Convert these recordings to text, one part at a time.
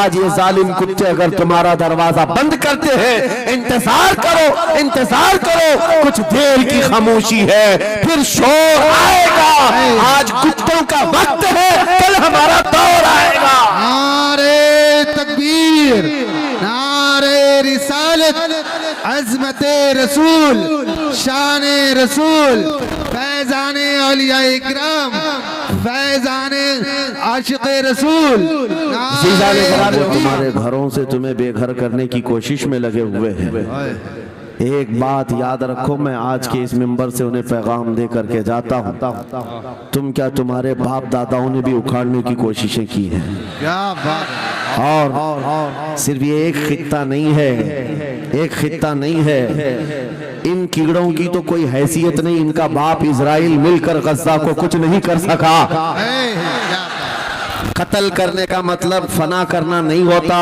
आज ये जालिम कुत्ते अगर तुम्हारा दरवाजा बंद करते हैं, इंतजार करो, इंतजार करो, कुछ देर की खामोशी है, फिर शोर आएगा। आज कुत्तों का वक्त है, कल हमारा दौर आएगा। नारे तकबीर, नारे रिसालत, अज़मते रसूल, शाने रसूल, फैज़ाने औलिया इकराम, फैज़ाने आशिक़े रसूल। तुम्हारे घरों से तुम्हें बेघर करने की कोशिश में लगे हुए हैं। एक बात याद रखो, मैं आज के इस मिंबर से उन्हें पैगाम दे करके जाता हूँ, तुम क्या तुम्हारे बाप दादाओं ने भी उखाड़ने की कोशिशें की हैं। क्या बात। और सिर्फ ये एक खित्ता नहीं है, एक खित्ता नहीं है, इन कीड़ों की तो कोई हैसियत नहीं। इनका बाप इजराइल मिलकर गज़ा को कुछ नहीं कर सका। कत्ल करने का मतलब फना करना नहीं होता।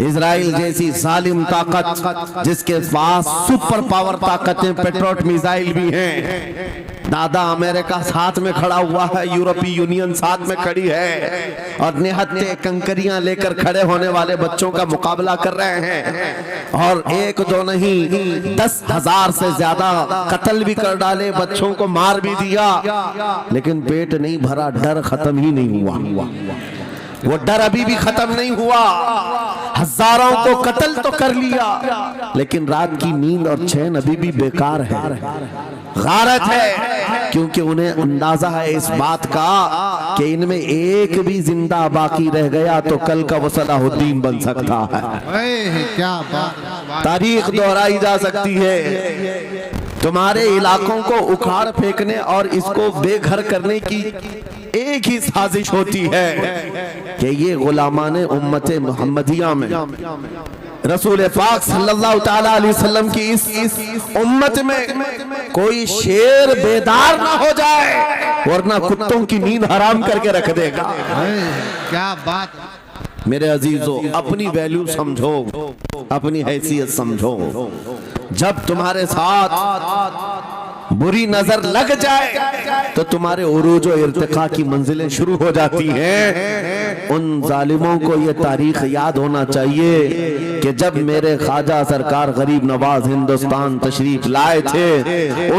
इजराइल जैसी जालिम ताकत, जिसके पास सुपर पावर ताकतें, पेट्रोट मिसाइल भी हैं, दादा अमेरिका साथ में खड़ा हुआ है, यूरोपीय यूनियन साथ में खड़ी है, और निहत्ते कंकरियां लेकर खड़े होने वाले बच्चों का मुकाबला कर रहे हैं। और एक दो नहीं, 10,000 से ज्यादा कत्ल भी कर डाले, बच्चों को मार भी दिया, लेकिन पेट नहीं भरा, डर खत्म ही नहीं हुआ। वो डर अभी भी खत्म नहीं हुआ। हजारों को कत्ल तो कर लिया, लेकिन रात की नींद और चैन अभी भी बेकार है, गारत है, क्योंकि उन्हें अंदाजा है इस बात का कि इनमें एक भी जिंदा बाकी रह गया तो कल का वो सलाहुद्दीन बन सकता है। क्या बात। तारीख दोहराई जा सकती है। तुम्हारे इलाकों को उखाड़ फेंकने और इसको बेघर करने की एक ही साजिश होती है कि ये गुलामाने उम्मते मुहम्मदिया में रसूल पाक सल्लल्लाहु ताला अलैहि वसल्लम की इस उम्मत में कोई शेर बेदार ना हो जाए, वरना कुत्तों की नींद हराम करके रख देगा। क्या बात। मेरे अजीजों, अपनी वैल्यू समझो, अपनी हैसियत समझो। जब तुम्हारे साथ बुरी नजर लग जाए तो तुम्हारे उरूज और इर्तिका की मंजिलें शुरू हो जाती हैं। उन जालिमों को ये तारीख याद होना चाहिए कि जब मेरे ख्वाजा सरकार गरीब नवाज हिंदुस्तान तशरीफ लाए थे,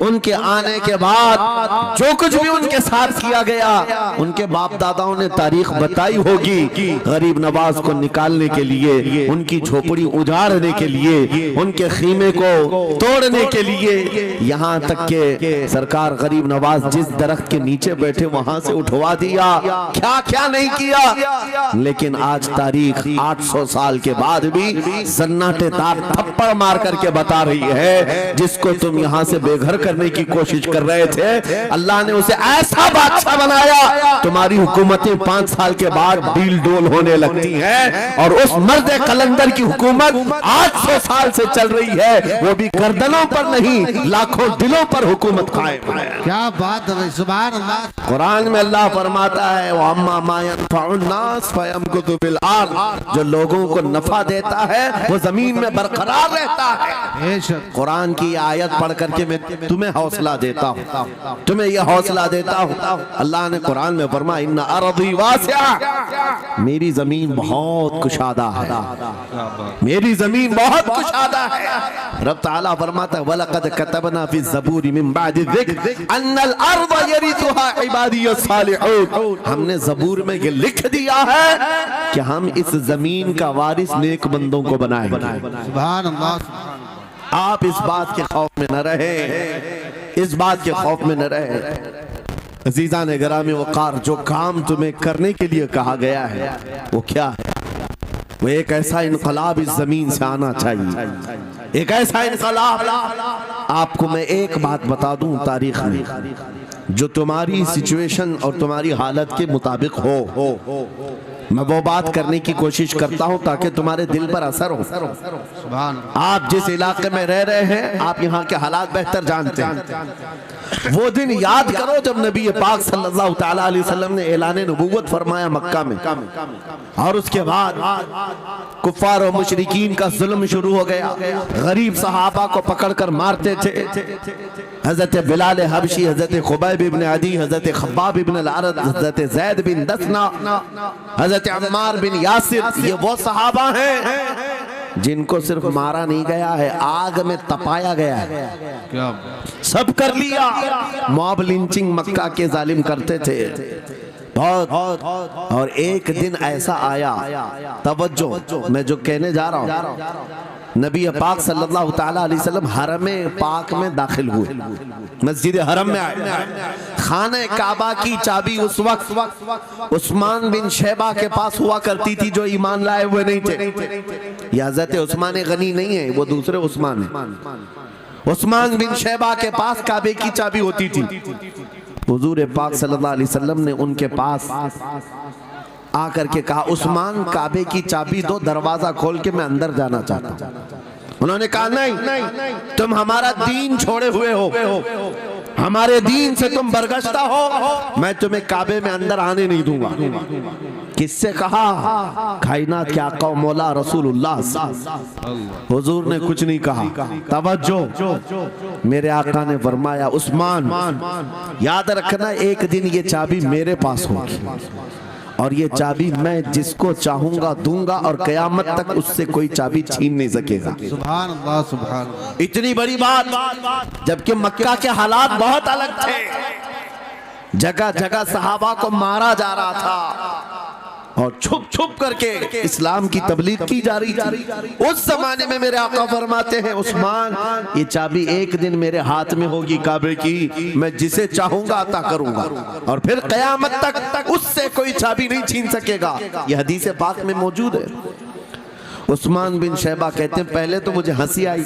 उनके आने के बाद जो कुछ भी उनके साथ किया गया, उनके बाप दादाओं ने तारीख बताई होगी। गरीब नवाज को निकालने के लिए, उनकी झोपड़ी उजाड़ने के लिए, उनके खीमे को तोड़ने के लिए, यहाँ तक के सरकार गरीब नवाज जिस दरख्त के नीचे बैठे वहां से उठवा दिया, क्या क्या नहीं किया। लेकिन आज तारीख 800 साल के बाद भी सन्नाटेदार थप्पड़ मार करके बता रही है, जिसको तुम यहाँ से बेघर करने की कोशिश कर रहे थे, अल्लाह ने उसे ऐसा बादशाह बनाया, तुम्हारी हुकूमतें 5 साल के बाद डील डोल होने लगती हैं, और उस मर्द कलंदर की हुकूमत 800 साल से चल रही है, वो भी गर्दनों पर नहीं, लाखों दिलों पर हुकूमत कायम है। क्या बात है, सुभान अल्लाह। कुरान में अल्लाह फरमाता है, वो अम्मा मा यनफउन्नास फयमकुतु फिल अर्द, जो लोगों को नफा देता है वो जमीन में बरकरार रहता है। कुरान की आयत पढ़ करके मैं तुम्हें हौसला देता हूँ, तुम्हें यह हौसला देता हूँ। अल्लाह ने कुरान में फरमाया, इन्ना अर्दी वासिआ, मेरी जमीन बहुत कुशादा है, मेरी जमीन बहुत कुशादा है। रब ताला फरमाता है, वलक़द कतबना फी ज़बूरी मिन बादि ज़िक्र अन्नल अर्द यरिथुहा इबादियस सालिहून, हमने ज़बूर में ये लिख दिया है कि हम इस जमीन का वारिस नेक बंदों को बनाएंगे। सुभान अल्लाह। आप इस बात के खौफ में न रहे, इस बात के खौफ में न रहे। अजीज़ा ने गिरामी वक़ार, जो काम तुम्हें करने के लिए कहा गया है वो क्या है? वो एक ऐसा इनकलाब इस जमीन से आना चाहिए, एक ऐसा इनकलाब। आपको मैं एक बात बता दूं, तारीख में जो तुम्हारी सिचुएशन और तुम्हारी हालत के मुताबिक हो, मैं वो बात करने की कोशिश करता हूं ताकि तुम्हारे दिल पर असर हो। आप जिस इलाके में रह रहे हैं, आप यहाँ के हालात बेहतर जानते हैं। वो दिन याद करो जब नबी पाक सल्लल्लाहु ताला अलैहि वसल्लम ने ऐलान नबूवत फरमाया मक्का में, और उसके बाद कुफ्फार और मुशरिकीन का जुल्म शुरू हो गया। गरीब सहाबा को पकड़कर मारते थे। हजरत बिलाल हबशी, हजरत खुबैब इब्न अदी, हजरत खब्बाब इब्न अल-अरद, हजरत ज़ैद बिन दसना, हजरत अम्मार बिन यासिर, ये वो सहाबा हैं जिनको सिर्फ मारा नहीं गया है, आग में तपाया गया है। क्या सब कर लिया। मॉब लिंचिंग मक्का के जालिम करते थे बहुत। और एक दिन ऐसा आया, तवज्जो, मैं जो कहने जा रहा हूँ, नबी पाक सल्लल्लाहु ताला अलैहि वसल्लम हरम पाक में दाखिल हुए, मस्जिद हरम में आए। खाने काबा की चाबी उस वक्त उस्मान बिन शैबा के पास हुआ करती थी, जो ईमान लाए हुए नहीं थे। ये हज़रत उस्मान गनी नहीं है, वो दूसरे उस्मान है। उस्मान बिन शैबा के पास काबे की चाबी होती थी। हुजूर पाक सल्लल्लाहु अलैहि वसल्लम ने उनके पास आकर के कहा, उस्मान काबे की चाबी दो, दरवाजा खोल के मैं अंदर जाना चाहता हूं। उन्होंने कहा नहीं, तुम हमारा दीन छोड़े हुए हो, हमारे दीन से तुम बरगश्ता हो, मैं तुम्हें काबे में अंदर आने नहीं दूंगा। किससे कहा? कायनात के आका मौला रसूलुल्लाह। हुजूर ने कुछ नहीं कहा। तवज्जो, मेरे आका ने फरमाया, उस्मान याद रखना, एक दिन ये चाबी मेरे पास होगी, और ये चाबी मैं जिसको चाहूंगा दूंगा, और कयामत तक उससे कोई चाबी छीन नहीं सकेगा। सुभान अल्लाह, सुभान अल्लाह। इतनी बड़ी बात, जबकि मक्का के हालात बहुत अलग थे। जगह जगह सहाबा को मारा जा रहा था और छुप छुप करके इस्लाम की तबलीग की जा रही थी। उस जमाने में मेरे आका फरमाते हैं, उस्मान ये चाबी एक दिन मेरे हाथ में होगी काबे की, मैं जिसे चाहूंगा अता करूंगा, और फिर कयामत तक उससे कोई चाबी नहीं छीन सकेगा। ये हदीस पाक में मौजूद है। उस्मान बिन शैबा कहते हैं, पहले तो मुझे हंसी आई,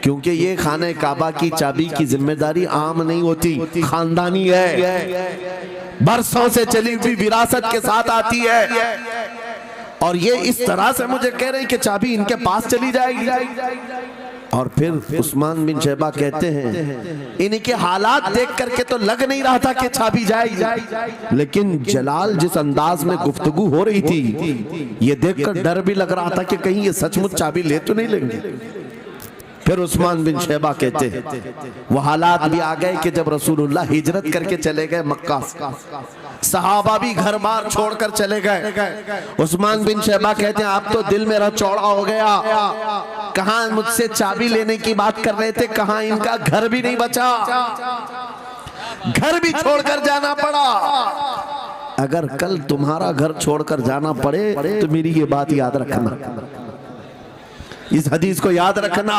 क्योंकि ये खाने काबा की चाबी की जिम्मेदारी आम नहीं होती, खानदानी है, बरसों से चली हुई विरासत के साथ आती है। और ये इस तरह से मुझे कह रहे हैं कि चाबी इनके पास चली जाएगी। और फिर उस्मान बिन शैबा कहते हैं, इनके हालात देख करके तो लग नहीं रहा था कि चाबी जाएगी, लेकिन जलाल जिस अंदाज में गुफ्तगू हो रही थी, ये देखकर डर भी लग रहा था कि कहीं ये सचमुच चाबी ले तो नहीं लेंगे। फिर उस्मान बिन शैबा कहते हैं, वो हालात भी आ गए कि जब रसूलुल्लाह हिजरत करके चले गए मक्का, सहाबा भी घर बार छोड़कर चले गए। उस्मान बिन शैबा कहते हैं, आप तो दिल मेरा चौड़ा हो गया, कहां मुझसे चाबी लेने की बात कर रहे थे, कहां इनका घर भी नहीं बचा, घर भी छोड़कर जाना पड़ा। अगर कल तुम्हारा घर छोड़कर जाना पड़े तो मेरी ये बात याद रखना, इस हदीस को याद रखना।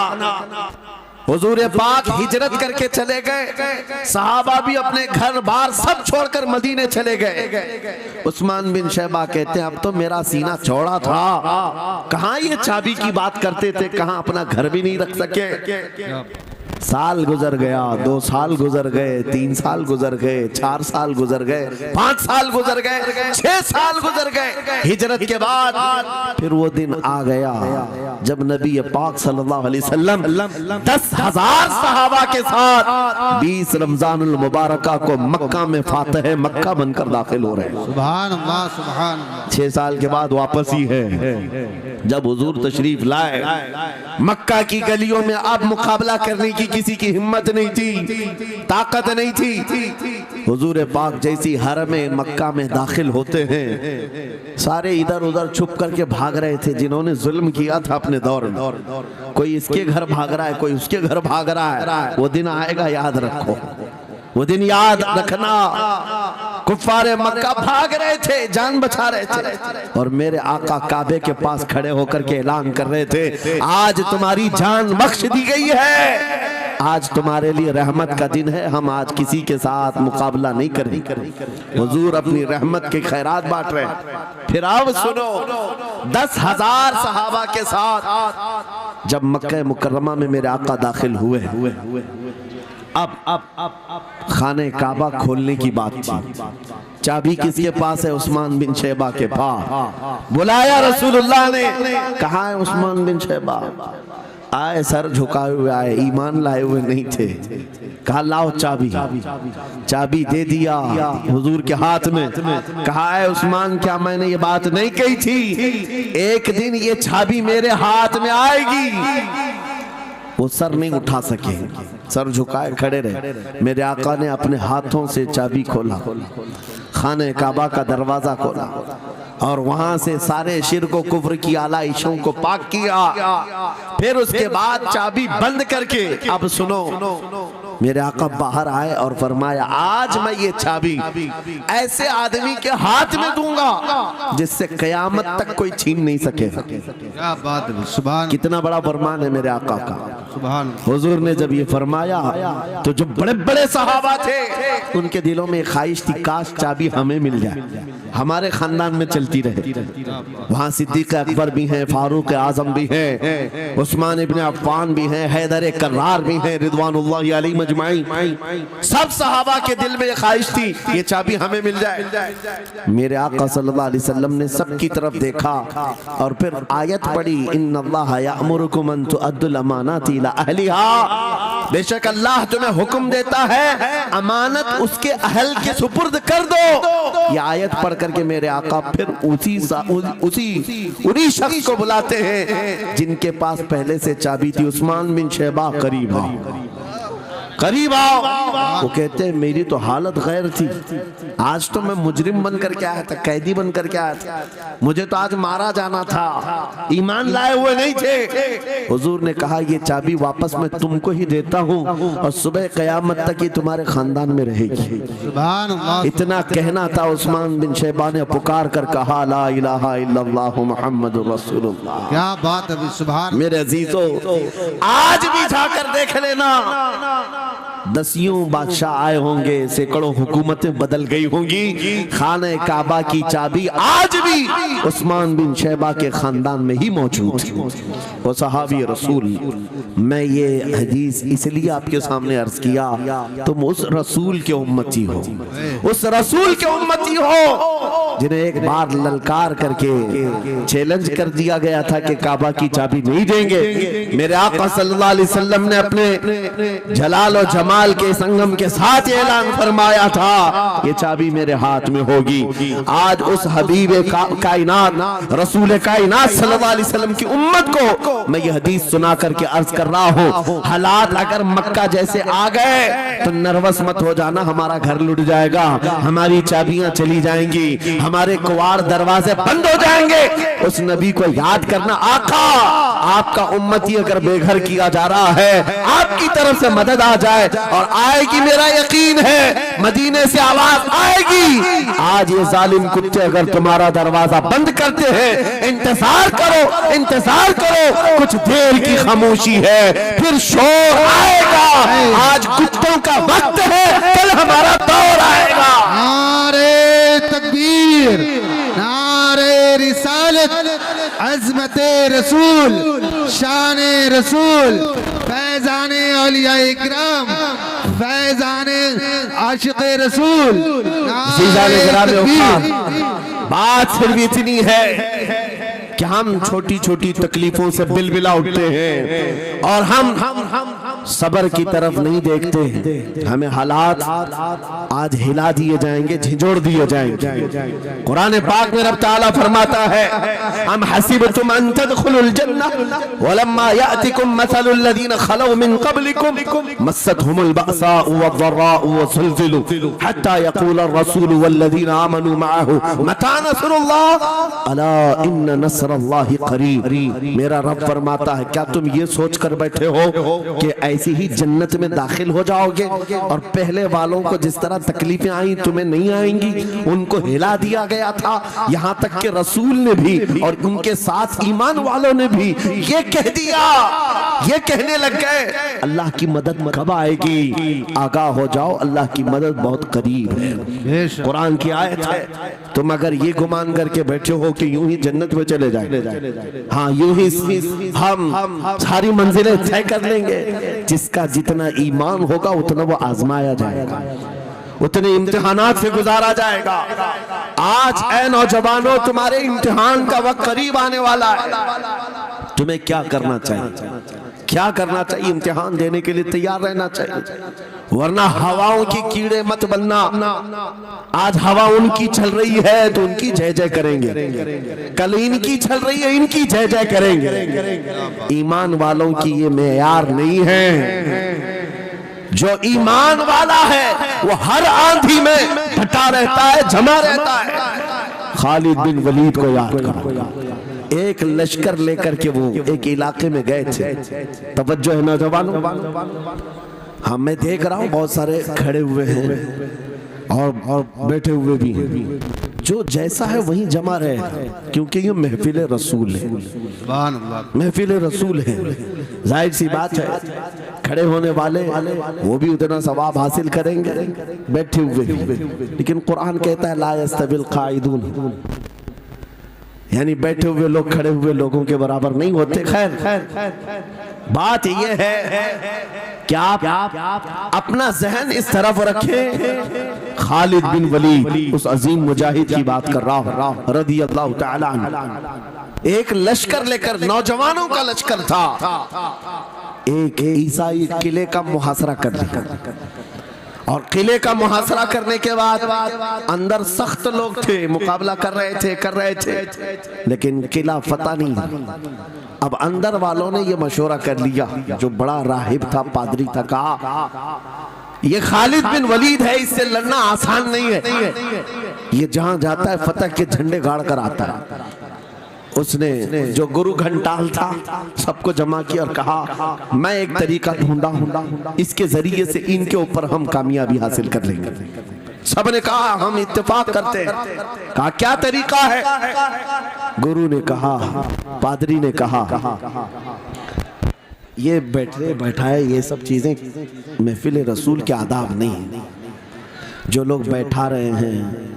हुजूर पाक हिजरत करके चले गए, सहाबा भी अपने घर बार सब छोड़कर मदीने चले गए। उस्मान बिन शैबा कहते हैं, अब तो मेरा सीना चौड़ा था, कहां ये चाबी की बात करते थे, कहां अपना घर भी नहीं रख सके। साल गुजर गया, 2 साल गुजर गए, 3 साल गुजर गए, 4 साल गुजर गए, 5 साल गुजर गए, 6 साल गुजर गए। हिजरत के बाद फिर वो दिन आ गया जब नबी पाक सल्लल्लाहु अलैहि वसल्लम 10,000 सहाबा के साथ 20 रमजानुल मुबारका को मक्का में फातह मक्का बनकर दाखिल हो रहे हैं। सुभान अल्लाह, सुभान अल्लाह। 6 साल के बाद वापस ही है जब हुजूर तशरीफ लाए। मक्का की गलियों में अब मुकाबला करने की किसी की हिम्मत नहीं थी, ताकत नहीं थी। हुजूर पाक जैसी हरम मक्का में दाखिल होते हैं, सारे इधर उधर छुप करके भाग रहे थे जिन्होंने जुल्म किया था अपने दौर में। कोई इसके घर भाग रहा है, कोई उसके घर भाग रहा है। वो दिन आएगा, याद रखो, वो दिन याद रखना। कुफ्फारे मक्का भाग रहे थे, जान बचा रहे थे, और मेरे आका काबे के पास खड़े होकर के ऐलान कर रहे थे, आज तुम्हारी जान बख्श दी गई है, आज तुम्हारे लिए रहमत का दिन है, हम आज किसी के साथ मुकाबला नहीं करेंगे। हुजूर अपनी रहमत के खैरात बांट रहे हैं। फिर अब सुनो, 10,000 सहाबा के साथ जब मक्का मुकर्रमा में मेरे आका दाखिल हुए, अब खाने काबा खोलने की बात थी। चाबी किसके पास है? उस्मान बिन शैबा के पास। बुलाया रसूलुल्लाह ने, कहा है उस्मान बिन शैबा? आए सर झुकाए हुए आए, ईमान लाए हुए नहीं थे। कहा लाओ चाबी, चाबी दे दिया हुजूर के हाथ में। कहा है उस्मान क्या मैंने ये बात नहीं कही थी, एक दिन ये चाबी मेरे हाथ में आएगी। वो सर नहीं उठा सके, सर झुकाए खड़े रहे। मेरे आका ने अपने हाथों से चाबी खोला, खाने काबा का दरवाजा खोला और वहां से सारे शिर्क को, कुफ्र की आलाइशों को पाक किया। फिर उसके बाद चाबी बंद करके, अब सुनो, मेरे आका बाहर आए और फरमाया आज मैं ये चाबी ऐसे आदमी के हाथ में दूंगा जिससे कयामत तक कोई छीन नहीं सकेगा। क्या बात है, सुभान। कितना बड़ा फरमान है मेरे आका का। सुभान। हुजूर ने जब ये फरमाया तो जो बड़े बड़े सहाबा थे उनके दिलों में ख्वाहिश थी काश चाबी हमें मिल जाए, हमारे खानदान में चलती रहे। वहाँ सिद्दीक अकबर भी हैं, फारूक आजम भी हैं, उस्मान इब्न अफ़्फ़ान भी हैं, हैदर कर्रार भी हैं, रिदवानुल्लाहि अलैहि मजमाइन। सब सहाबा के दिल में ख्वाहिश थी ये चाबी हमें मिल जाए। मेरे आका सल्लल्लाहु अलैहि वसल्लम ने सबकी तरफ देखा और फिर आयत पढ़ी, इन्नल्लाह यअमुरुकुम अन तुअद्दुल अमानाति इला अहलिहा। बेशक अल्लाह तुम्हें हुक्म देता है अमानत उसके अहल के सुपुर्द कर दो। ये आयत पढ़ करके मेरे आका फिर उन्हीं शख्स को बुलाते हैं जिनके पास पहले से चाबी थी। उस्मान बिन शैबा करीब आओ, करीब आओ। वो कहते हैं मेरी तो हालत गैर थी, आज तो मैं मुजरिम बन करके आया था, कैदी बन करके आया था, मुझे तो आज मारा जाना था, ईमान लाए हुए नहीं थे। हुजूर ने कहा ये चाबी वापस मैं तुमको ही देता हूँ और सुबह कयामत तक ये तुम्हारे खानदान में रहेगी। सुभान अल्लाह। इतना कहना था, उस्मान बिन शैबा ने पुकार कर कहा ला इलाहा इल्लल्लाह मुहम्मदुर रसूलुल्लाह। क्या बात है, सुभान। मेरे अजीजों आज भी जाकर देख लेना, दसियों बादशाह आए होंगे, सैकड़ों हुकूमतें बदल गई होंगी, खाने काबा की चाबी आज भी उस्मान बिन शैबा के खानदान में ही मौजूद है। वो सहाबी रसूल। मैं ये हदीस इसलिए आपके सामने अर्ज किया, तुम उस रसूल के उम्मती हो, उस रसूल के उम्मती हो जिन्हें एक बार ललकार करके चैलेंज कर दिया गया था कि काबा की चाबी नहीं देंगे। मेरे आका सल्लल्लाहु अलैहि वसल्लम ने अपने जलाल और जमाल के संगम के साथ ऐलान फरमाया था ये चाबी मेरे हाथ में होगी। आज उस हबीब कायनात रसूल कायनात सल्लल्लाहु अलैहि वसल्लम की उम्मत को मैं ये हदीस सुना करके अर्ज कर रहा हूँ, हालात अगर मक्का जैसे आ गए तो नर्वस मत हो जाना, हमारा घर लुट जाएगा, हमारी चाबियां चली जाएंगी, हमारे कुवाड़ दरवाजे बंद हो जाएंगे। उस नबी को याद करना, आका आपका उम्मती अगर बेघर किया जा रहा है, आपकी तरफ से मदद आ जाए और आएगी, मेरा यकीन है मदीने से आवाज आएगी। आज ये जालिम कुत्ते अगर तुम्हारा दरवाजा बंद करते हैं, इंतजार करो, इंतजार करो, कुछ देर की खामोशी है, फिर शोर आएगा। आज कुत्तों का वक्त है, कल हमारा दौर आएगा। नारे तकबीर, नारे रिसालत, अज़मते रसूल, शाने रसूल, फैज़ाने औलिया इकराम, फैज़ाने आशिक़े रसूल। बात सिर्फ इतनी है कि हम छोटी छोटी तकलीफों से बिलबिला उठते हैं और हम सबर की तरफ नहीं देखते। हमें हालात आज हिला दिए जाएंगे, झिझोड़ दिए जाएंगे। कुरान पाक में रब ताला फरमाता है, हम हसीबतुम अन तदखुलुल जन्नह वलम्मा यातिकुम मसलुल लदीन खलौ मिन क़ब्लिकुम मस्सतहुमुल बअसाउ वद्दर्राउ वज़ुलज़िलू हत्ता यक़ूल अर्रसूलु वल्लदीन आमनू मअहु मता नस्रुल्लाह अला इन्न नस्रल्लाहि क़रीब। मेरा रब फरमाता है क्या तुम ये सोच कर बैठे हो कि ऐसी ही जन्नत में दाखिल हो जाओगे और पहले वालों को जिस तरह तकलीफें आई तुम्हें नहीं आएंगी? उनको हिला दिया गया था, यहाँ तक कि रसूल ने भी और उनके साथ ईमान वालों ने भी ये कह दिया, ये कहने लग गए अल्लाह की मदद कब आएगी? आगाह हो जाओ, अल्लाह की मदद बहुत करीब है। कुरान की आयत है। तुम अगर ये गुमान करके बैठे हो कि यूं ही जन्नत में चले जाए, हाँ यूं ही हम सारी मंजिलें तय कर लेंगे, जिसका जितना ईमान होगा उतना वो आजमाया जाएगा, उतने इम्तिहानात से गुजारा जाएगा। आज ऐ नौजवानों, तुम्हारे इम्तिहान का वक्त करीब आने वाला है। तुम्हें क्या करना चाहिए? क्या करना चाहिए? इम्तिहान देने के लिए तैयार रहना चाहिए, वरना हवाओं की कीड़े मत बनना। आज हवा उनकी चल रही है तो उनकी जय जय करेंगे, कल इनकी चल रही है इनकी जय जय करेंगे। ईमान वालों की ये मेयार नहीं है। जो ईमान वाला है वो हर आंधी में डटा रहता है, जमा रहता है। खालिद बिन वलीद को याद करो, एक लश्कर लेकर के वो एक इलाके में गए थे। तवज्जो है नौजवानों, हाँ मैं देख रहा हूँ बहुत सारे खड़े हुए हैं और बैठे हुए भी हैं, जो जैसा है वहीं जमा रहे, क्योंकि ये महफिल रसूल है, महफिल रसूल है। जाहिर सी बात है खड़े होने वाले वो भी उतना सवाब हासिल करेंगे बैठे हुए भी। लेकिन कुरान कहता है ला यस्तविल काइदून, यानी बैठे हुए लोग खड़े हुए लोगों के बराबर नहीं होते। खैर बात यह है कि आप अपना जहन इस तरफ रखें। खालिद बिन वलीद उस अजीम मुजाहिद की बात कर रहा हूं रज़ी अल्लाह तआला अन्हु। एक लश्कर लेकर, नौजवानों का लश्कर था, एक ईसाई किले का मुहासरा कर लिया। और किले का मुहासरा करने के बाद अंदर सख्त लोग थे, मुकाबला कर रहे थे, लेकिन किला फतह नहीं। अब अंदर वालों ने ये मशवरा कर लिया, जो बड़ा राहिब था, पादरी था, कहा ये खालिद बिन वलीद है, इससे लड़ना आसान नहीं है। ये जहां जाता है फतह के झंडे गाड़ कर आता है। उसने जो गुरु घंटाल था सबको जमा किया और कहा मैं एक तरीका ढूंढा हूं, इसके जरिए से इनके ऊपर हम कामयाबी हासिल कर लेंगे। सबने कहा हम इत्तेफाक करते हैं। कहा क्या तरीका है? गुरु ने कहा, पादरी ने कहा ये बैठाए ये सब चीजें महफिल रसूल के आदाब नहीं। जो लोग बैठा रहे हैं,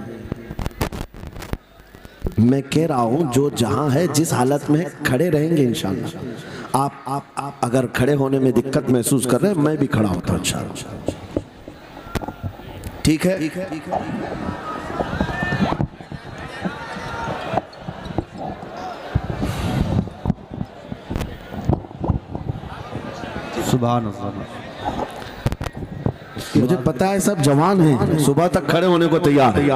मैं कह रहा हूं जो जहां है जिस हालत में खड़े रहेंगे इंशाअल्लाह। आप अगर खड़े होने में दिक्कत महसूस कर रहे हैं, मैं भी खड़ा होता हूं इंशाअल्लाह। ठीक है? सुभान अल्लाह। मुझे पता है सब जवान हैं, सुबह तक खड़े होने को तैयार है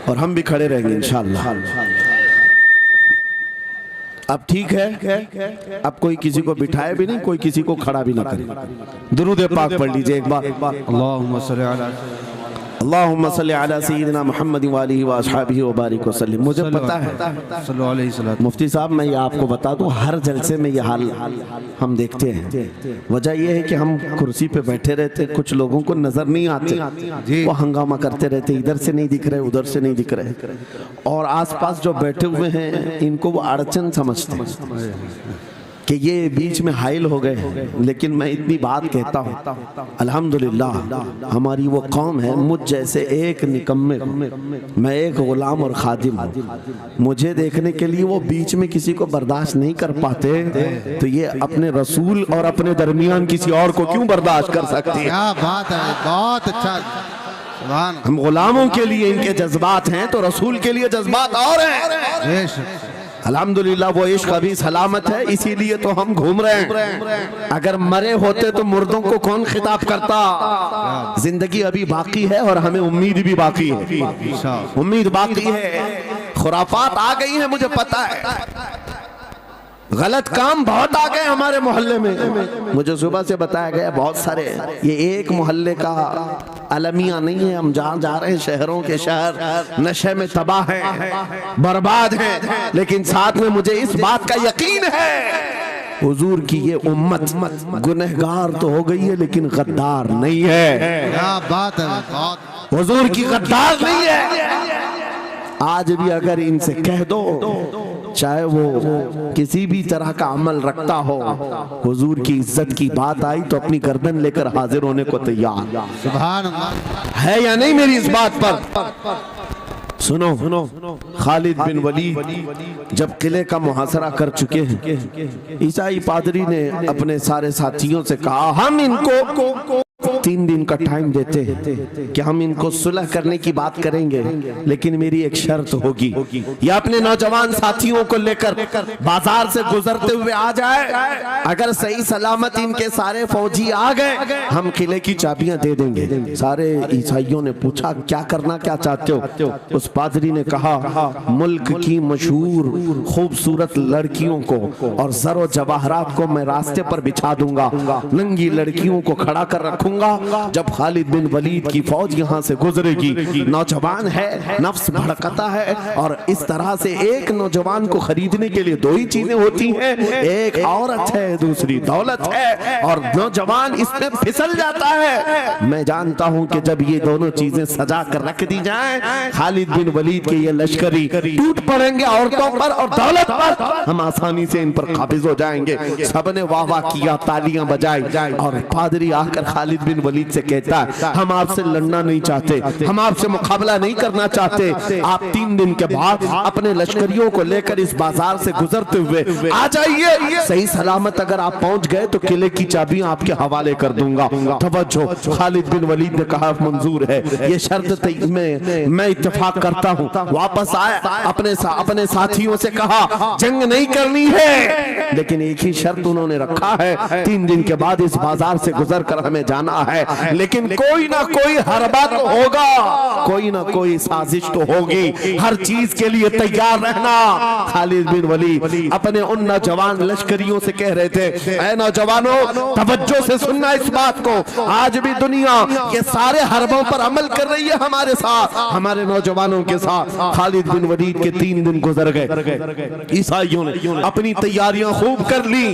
और हम भी खड़े रहेंगे इंशाअल्लाह। अब ठीक है, अब कोई किसी को बिठाए भी नहीं, कोई किसी को खड़ा भी ना करे। दुरूद पाक पढ़ लीजिए एक बार। अल्लाहुम्मा सल्ली अला सय्यिदिना मुहम्मद व आलिहि व अस्हाबिहि व बारिक वसल्लम। मुझे पता है मुफ्ती साहब, मैं ये आपको बता दूं, हर जलसे में ये हाल हम देखते हैं। वजह यह है कि हम कुर्सी पे बैठे रहते, कुछ लोगों को नजर नहीं आते, वो हंगामा करते रहते, इधर से नहीं दिख रहे, उधर से नहीं दिख रहे, और आसपास जो बैठे हुए हैं इनको वो अड़चन समझते कि ये बीच में हाइल हो गए। लेकिन मैं इतनी बात कहता हूँ, अल्हम्दुलिल्लाह हमारी वो कौम है, मुझ जैसे एक निकम्मे, मैं एक गुलाम और खादिम हूँ, मुझे देखने के लिए वो बीच में किसी को बर्दाश्त नहीं कर पाते, तो ये अपने रसूल और अपने दरमियान किसी और को क्यों बर्दाश्त कर सकते हैं? क्या बात है, बहुत अच्छा। हम गुलामों के लिए इनके जज्बात हैं तो रसूल के लिए जज्बात और हैं। अल्हम्दुलिल्लाह वो इश्क अभी सलामत है, इसीलिए तो हम घूम रहे हैं। अगर मरे होते तो मुर्दों को कौन खिताब करता? जिंदगी अभी बाकी है और हमें उम्मीद भी बाकी है, उम्मीद बाकी है। खुराफात आ गई है, मुझे पता है, गलत काम बहुत आ गए हमारे मोहल्ले में। मुझे सुबह से बताया गया बहुत सारे, ये एक मोहल्ले का अलमिया नहीं है, हम जहाँ जा रहे हैं शहरों के शहर नशे में तबाह हैं, बर्बाद हैं। लेकिन साथ में मुझे इस बात का यकीन है हुजूर की ये उम्मत गुनहगार तो हो गई है लेकिन गद्दार नहीं है। क्या बात है, हुजूर की गद्दार नहीं है। आज भी अगर इनसे कह दो, चाहे वो किसी भी तरह का अमल रखता हो, हुजूर की इज्जत की बात आई तो अपनी गर्दन लेकर हाजिर होने को तैयार। सुभान अल्लाह है या नहीं मेरी इस बात पर? सुनो, खालिद बिन वलीद जब किले का मुहासरा कर चुके हैं, ईसाई पादरी ने अपने सारे साथियों से कहा हम इनको 3 दिन का टाइम देते हैं कि हम इनको सुलह करने की बात करेंगे, लेकिन मेरी एक शर्त होगी। ये अपने नौजवान साथियों को लेकर बाजार से गुजरते हुए आ जाए, अगर सही सलामत इनके सारे फौजी आ गए, हम किले की चाबियां दे देंगे। सारे ईसाइयों ने पूछा क्या करना क्या चाहते हो? उस पादरी ने कहा मुल्क की मशहूर खूबसूरत लड़कियों को और जरो जवाहरात को मैं रास्ते पर बिछा दूंगा, नंगी लड़कियों को खड़ा कर रखूंगा। जब खालिद बिन वलीद की फौज यहाँ से गुजरेगी, नौजवान है, नफ्स भड़कता है, और इस तरह से एक नौजवान को खरीदने के लिए 2 ही चीजें होती हैं, एक औरत है, दूसरी दौलत है, और नौजवान इसमें फिसल जाता है। मैं जानता हूं कि जब ये दोनों चीजें सजा कर रख दी जाएं, खालिद बिन वलीद के ये लश्करी टूट पड़ेंगे औरतों पर और दौलत पर, हम आसानी से इन पर काबिज हो जाएंगे। सबने वाह वाह किया, तालियां बजाई, और पादरी आकर खालिद बिन वलीद से कहता है हम आपसे लड़ना नहीं चाहते, हम आपसे मुकाबला नहीं करना चाहते, आप 3 दिन के बाद अपने लश्करियों को लेकर इस बाजार से गुजरते हुए आ जाइए। सही सलामत अगर आप पहुंच गए तो किले की चाबियां आपके हवाले कर दूंगा। तवज्जो, खालिद बिन वलीद ने कहा मंजूर है, ये शर्त मैं इत्तेफाक करता हूं। वापस आए, अपने साथियों से कहा जंग नहीं करनी है, लेकिन एक ही शर्त उन्होंने रखा है, 3 दिन के बाद इस बाजार से गुजर कर हमें जाना है, लेकिन कोई ना कोई हरबा तो होगा, कोई ना कोई साजिश तो होगी, हर चीज के लिए तैयार रहना। खालिद बिन वलीद अपने उन नौजवान लश्करियों से कह रहे थे, ऐ नौजवानों तवज्जो से सुनना इस बात को, आज भी दुनिया ये सारे हरबों पर अमल कर रही है हमारे साथ, हमारे नौजवानों के साथ। खालिद बिन वलीद के 3 दिन गुजर गए, ईसाइयों ने अपनी तैयारियां खूब कर ली,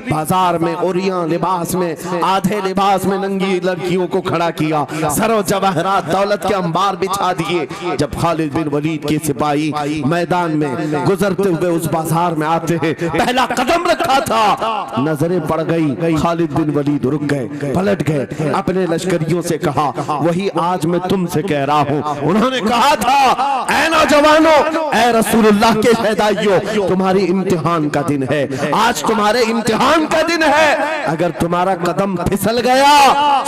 बाजार में ओरियां लिबास में, आधे लिबास में नंगी लड़कियों को खड़ा किया, सरो जवाहरात दौलत के अंबार बिछा दिए। जब खालिद बिन वलीद के सिपाही मैदान में गुजरते हुए उस बाजार में आते हैं, पहला कदम रखा था, नजरें पड़ गई, खालिद बिन वलीद रुक गए, पलट गए, अपने लश्करियों से कहा वही आज मैं तुमसे कह रहा हूं। उन्होंने कहा था ऐ नौजवानों, ऐ रसूलुल्लाह के शहदाइयों, तुम्हारी इम्तिहान का दिन है, आज तुम्हारे इम्तिहान का दिन है। अगर तुम्हारा कदम फिसल गया,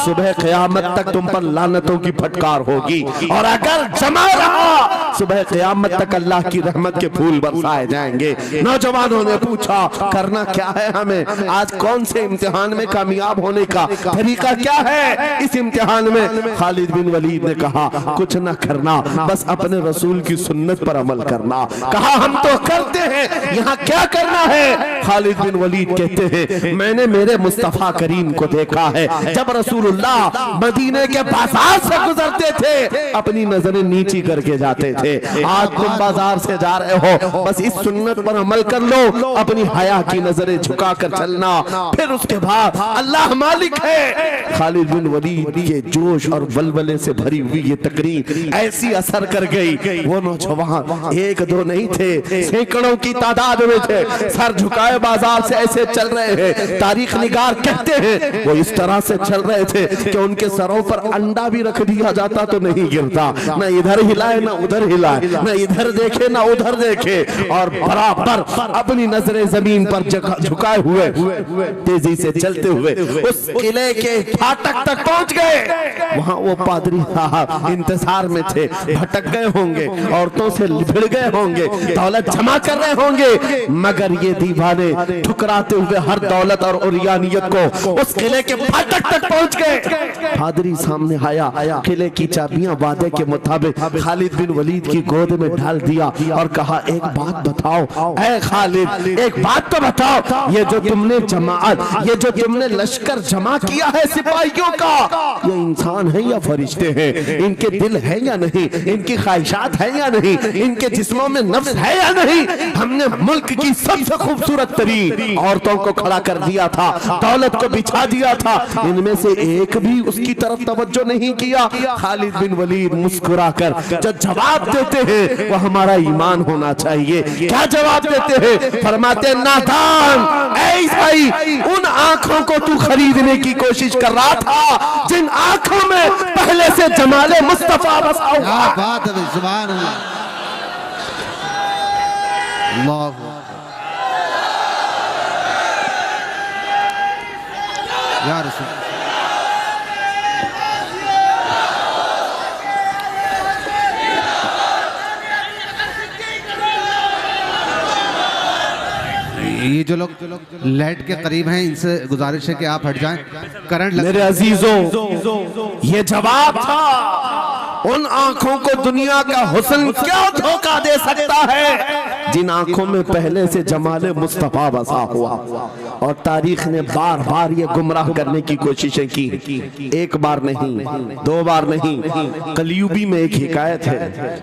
सुबह क़यामत तक तुम पर लानतों की फटकार होगी, और अगर जमा रहा, सुबह क़यामत तक अल्लाह की रहमत के फूल बरसाए जाएंगे। नौजवानों ने पूछा करना क्या है हमें, आज कौन से इम्तिहान में कामयाब होने का तरीका क्या है इस इम्तिहान में? खालिद बिन वलीद ने कहा कुछ न करना, बस अपने रसूल की सुन्नत पर अमल करना। कहा हम तो करते हैं, यहाँ क्या करना है? खालिद बिन वलीद कहते हैं मैंने मेरे मुस्तफा करीम को देखा है, जब रसूलुल्लाह मदीने के बाजार से गुजरते थे अपनी नजरें नीची करके जाते थे, आज तुम बाजार से जा रहे हो, बस इस सुन्नत पर अमल कर लो, अपनी हया की नजरें झुका कर चलना, फिर उसके बाद अल्लाह मालिक है। खालिद बिन वलीद के जोश और वलवले से भरी हुई ये तकरीर ऐसी असर कर गई, वो नौजवान 1-2 नहीं थे, सैकड़ों की तादाद में थे, सर झुकाए बाजार से ऐसे चल रहे हैं। तारीख निगार कहते हैं वो इस तरह से चल रहे थे कि उनके सरों पर अंडा भी रख दिया जाता तो नहीं गिरता, न इधर हिलाए न उधर हिलाए, न इधर देखे न उधर देखे, और बराबर अपनी नजरें जमीन पर झुकाए हुए तेजी से चलते हुए उस किले के फाटक तक पहुंच गए। वहां वो पादरी साहब इंतजार में थे, भटक गए होंगे, औरतों से भिड़ गए होंगे, दौलत जमा कर रहे होंगे, मगर ये दीवाने ठुकराते हुए हर दौलत और उरियानियत को उस किले के फाटक तक पहुंच गए। पादरी सामने आया, किले की चाबियां वादे के मुताबिक खालिद बिन वलीद की गोद में डाल दिया और कहा एक बात बताओ ऐ खालिद, एक बात तो बताओ, ये जो तुमने जमात, ये जो तुमने लश्कर जमा किया है सिपाहियों का, ये इंसान है या फरिश्ते हैं? इनके दिल है या नहीं? इनकी ख्वाहिशात है या नहीं? इनके जिस्मों में नफ्स है या नहीं? हमने मुल्क की सबसे खूबसूरत तरीन औरतों को खड़ा कर दिया था, दौलत को बिछा दिया था, इनमें से एक भी उसकी तरफ तवज्जो नहीं किया। खालिद बिन वलीद मुस्कुराकर जो जवाब देते हैं वो हमारा ईमान होना चाहिए। क्या जवाब देते हैं? फरमाते नादान, ऐ ईसाई, उन आंखों को तू खरीदने की कोशिश कर रहा था जिन आंखों में पहले से जमाले मुस्तफा बसा हुआ। क्या बात है, सुभान अल्लाह, अल्लाह या रसूल। ये जो लोग लाइट के करीब हैं इनसे गुजारिश है कि आप हट जाएं, करंट लग। मेरे अजीजों, ये जवाब था उन आंखों को दुनिया का हुस्न क्या धोखा दे सकता है जिन आंखों में पहले से जमाले मुस्तफा बसा हुआ। और तारीख ने बार बार ये गुमराह करने की कोशिशें की, एक बार नहीं, दो बार नहीं। कलयुबी में एक हिकायत है,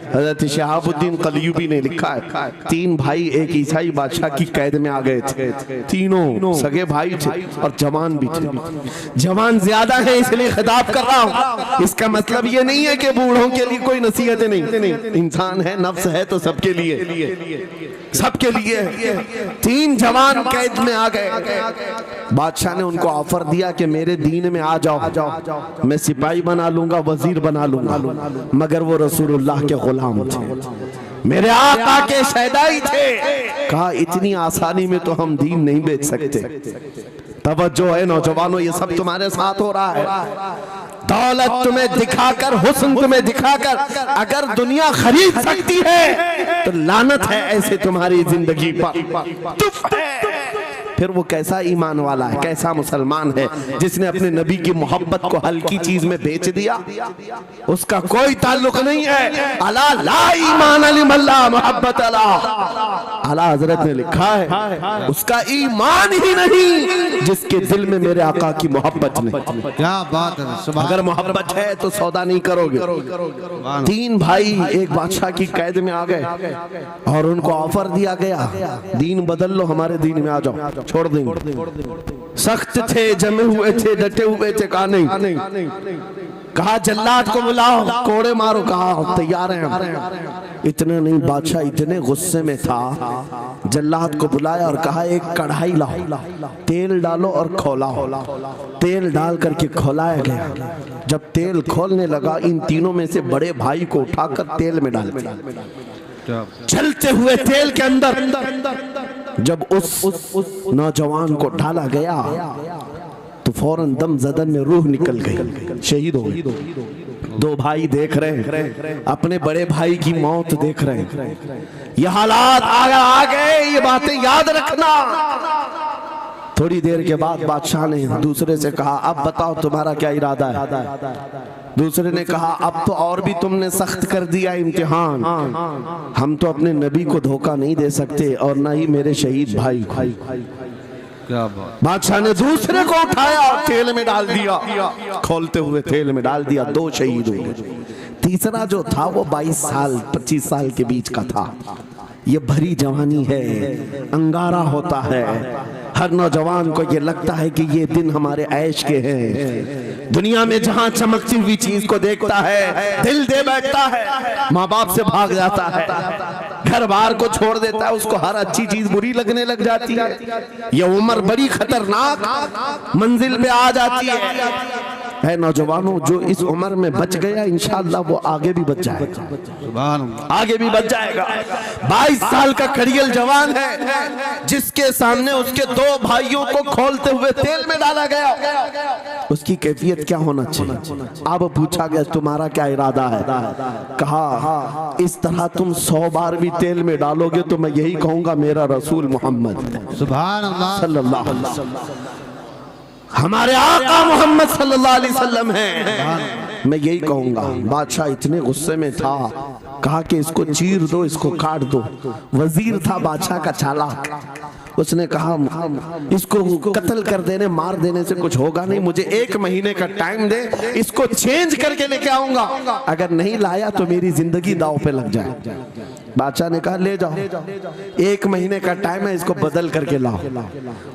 हजरत शहाबुद्दीन कलयुबी ने लिखा है, 3 भाई एक ईसाई बादशाह की कैद में आ गए थे। तीनों सगे भाई थे और जवान भी थे। जवान ज्यादा है इसलिए खिताब कर रहा हूं, इसका मतलब ये नहीं है कि बूढ़ों के लिए कोई नसीहतें नहीं। इंसान है, नफ्स है, तो सबके लिए, सबके लिए। 3 जवान कैद में आ गए। बादशाह ने उनको ऑफर दिया कि मेरे दीन में आ जाओ, मैं सिपाही बना लूंगा, वजीर बना लूंगा। मगर वो रसूलुल्लाह के गुलाम थे, मेरे आका के शहदाई थे। कहा इतनी आसानी में तो हम दीन नहीं बेच सकते। तवज्जो है नौजवानों, ये सब तुम्हारे साथ हो रहा है। दौलत तुम्हें दिखाकर, हुस्न तुम्हें दिखाकर अगर दुनिया खरीद सकती है तो लानत है ऐसे तुम्हारी जिंदगी पर। फिर वो कैसा ईमान वाला है, कैसा मुसलमान है जिसने अपने नबी की मोहब्बत को हल्की चीज में बेच दिया। उसका कोई ताल्लुक नहीं है। अला ला ईमान अलिमल्ला मोहब्बत अला, आला हजरत ने लिखा है उसका ईमान ही नहीं जिसके दिल में मेरे आका की मोहब्बत नहीं। क्या बात है। अगर मोहब्बत है तो सौदा नहीं करोगे। 3 भाई एक बादशाह की कैद में आ गए और उनको ऑफर दिया गया, दीन बदल लो, हमारे दीन में आ जाओ, छोड़ देंगे। सख्त थे, जमे हुए थे, डटे हुए थे। कहा नहीं, कहा जल्लाद को बुलाओ, कोड़े मारो। कहा तैयार हैं। इतना नहीं, बादशाह इतने गुस्से में था, जल्लाद को बुलाया और कहा एक कढ़ाई लाओ, तेल डालो और खौलाओ। तेल डाल करके खौलाया गया। जब तेल खोलने लगा, इन तीनों में से बड़े भाई को उठाकर तेल में डाल दिया। चलते हुए तेल के अंदर जब उस नौजवान को डाला गया तो फौरन दम जदन में रूह निकल गई, शहीद हो गई। 2 भाई देख रहे हैं, अपने बड़े भाई की मौत देख रहे हैं। ये हालात आ गए, ये बातें याद रखना। थोड़ी देर के बाद बादशाह ने दूसरे से कहा अब बताओ तुम्हारा क्या इरादा है। दूसरे ने कहा अब तो और भी तुमने सख्त कर दिया इम्तिहान, हम तो अपने नबी को धोखा नहीं दे सकते और ना ही मेरे शहीद भाई को। बादशाह ने दूसरे को उठाया और तेल में डाल दिया, खोलते हुए तेल में डाल दिया। 2 शहीद हुए। तीसरा जो था वो 22 साल 25 साल के बीच का था। ये भरी जवानी है, अंगारा होता है। हर नौजवान को ये लगता है कि ये दिन हमारे ऐश के हैं। दुनिया में जहां चमकती हुई चीज को देखता है दिल दे बैठता है, माँ बाप से भाग जाता है, घर बार को छोड़ देता है, उसको हर अच्छी चीज बुरी लगने लग जाती है। ये उम्र बड़ी खतरनाक मंजिल पे आ जाती है नौजवानों, जो इस उम्र में बच गया इंशाअल्लाह वो आगे भी बच जाएगा, आगे भी बच जाएगा। 22 साल का खड़ियल जवान है जिसके सामने उसके 2 भाइयों को खोलते हुए तेल में डाला गया। उसकी कैफियत क्या होना चाहिए? अब पूछा गया तुम्हारा क्या इरादा है? कहा इस तरह तुम 100 बार भी तेल में डालोगे तो मैं यही कहूंगा मेरा रसूल मोहम्मद सुभान अल्लाह सल्लल्लाहु अलैहि वसल्लम हमारे आका मोहम्मद सल्लल्लाहु अलैहि वसल्लम है, मैं यही कहूंगा। बादशाह इतने गुस्से में था, कहा कि इसको चीर दो, इसको काट दो। वजीर था बादशाह का चालाक, उसने कहा इसको कत्ल कर देने, मार देने से कुछ होगा नहीं, मुझे 1 महीने का टाइम दे, इसको चेंज करके लेके आऊंगा, अगर नहीं लाया तो मेरी जिंदगी दांव पे लग जाए। बादशाह ने कहा ले जाओ, 1 महीने का टाइम है, इसको बदल करके लाओ।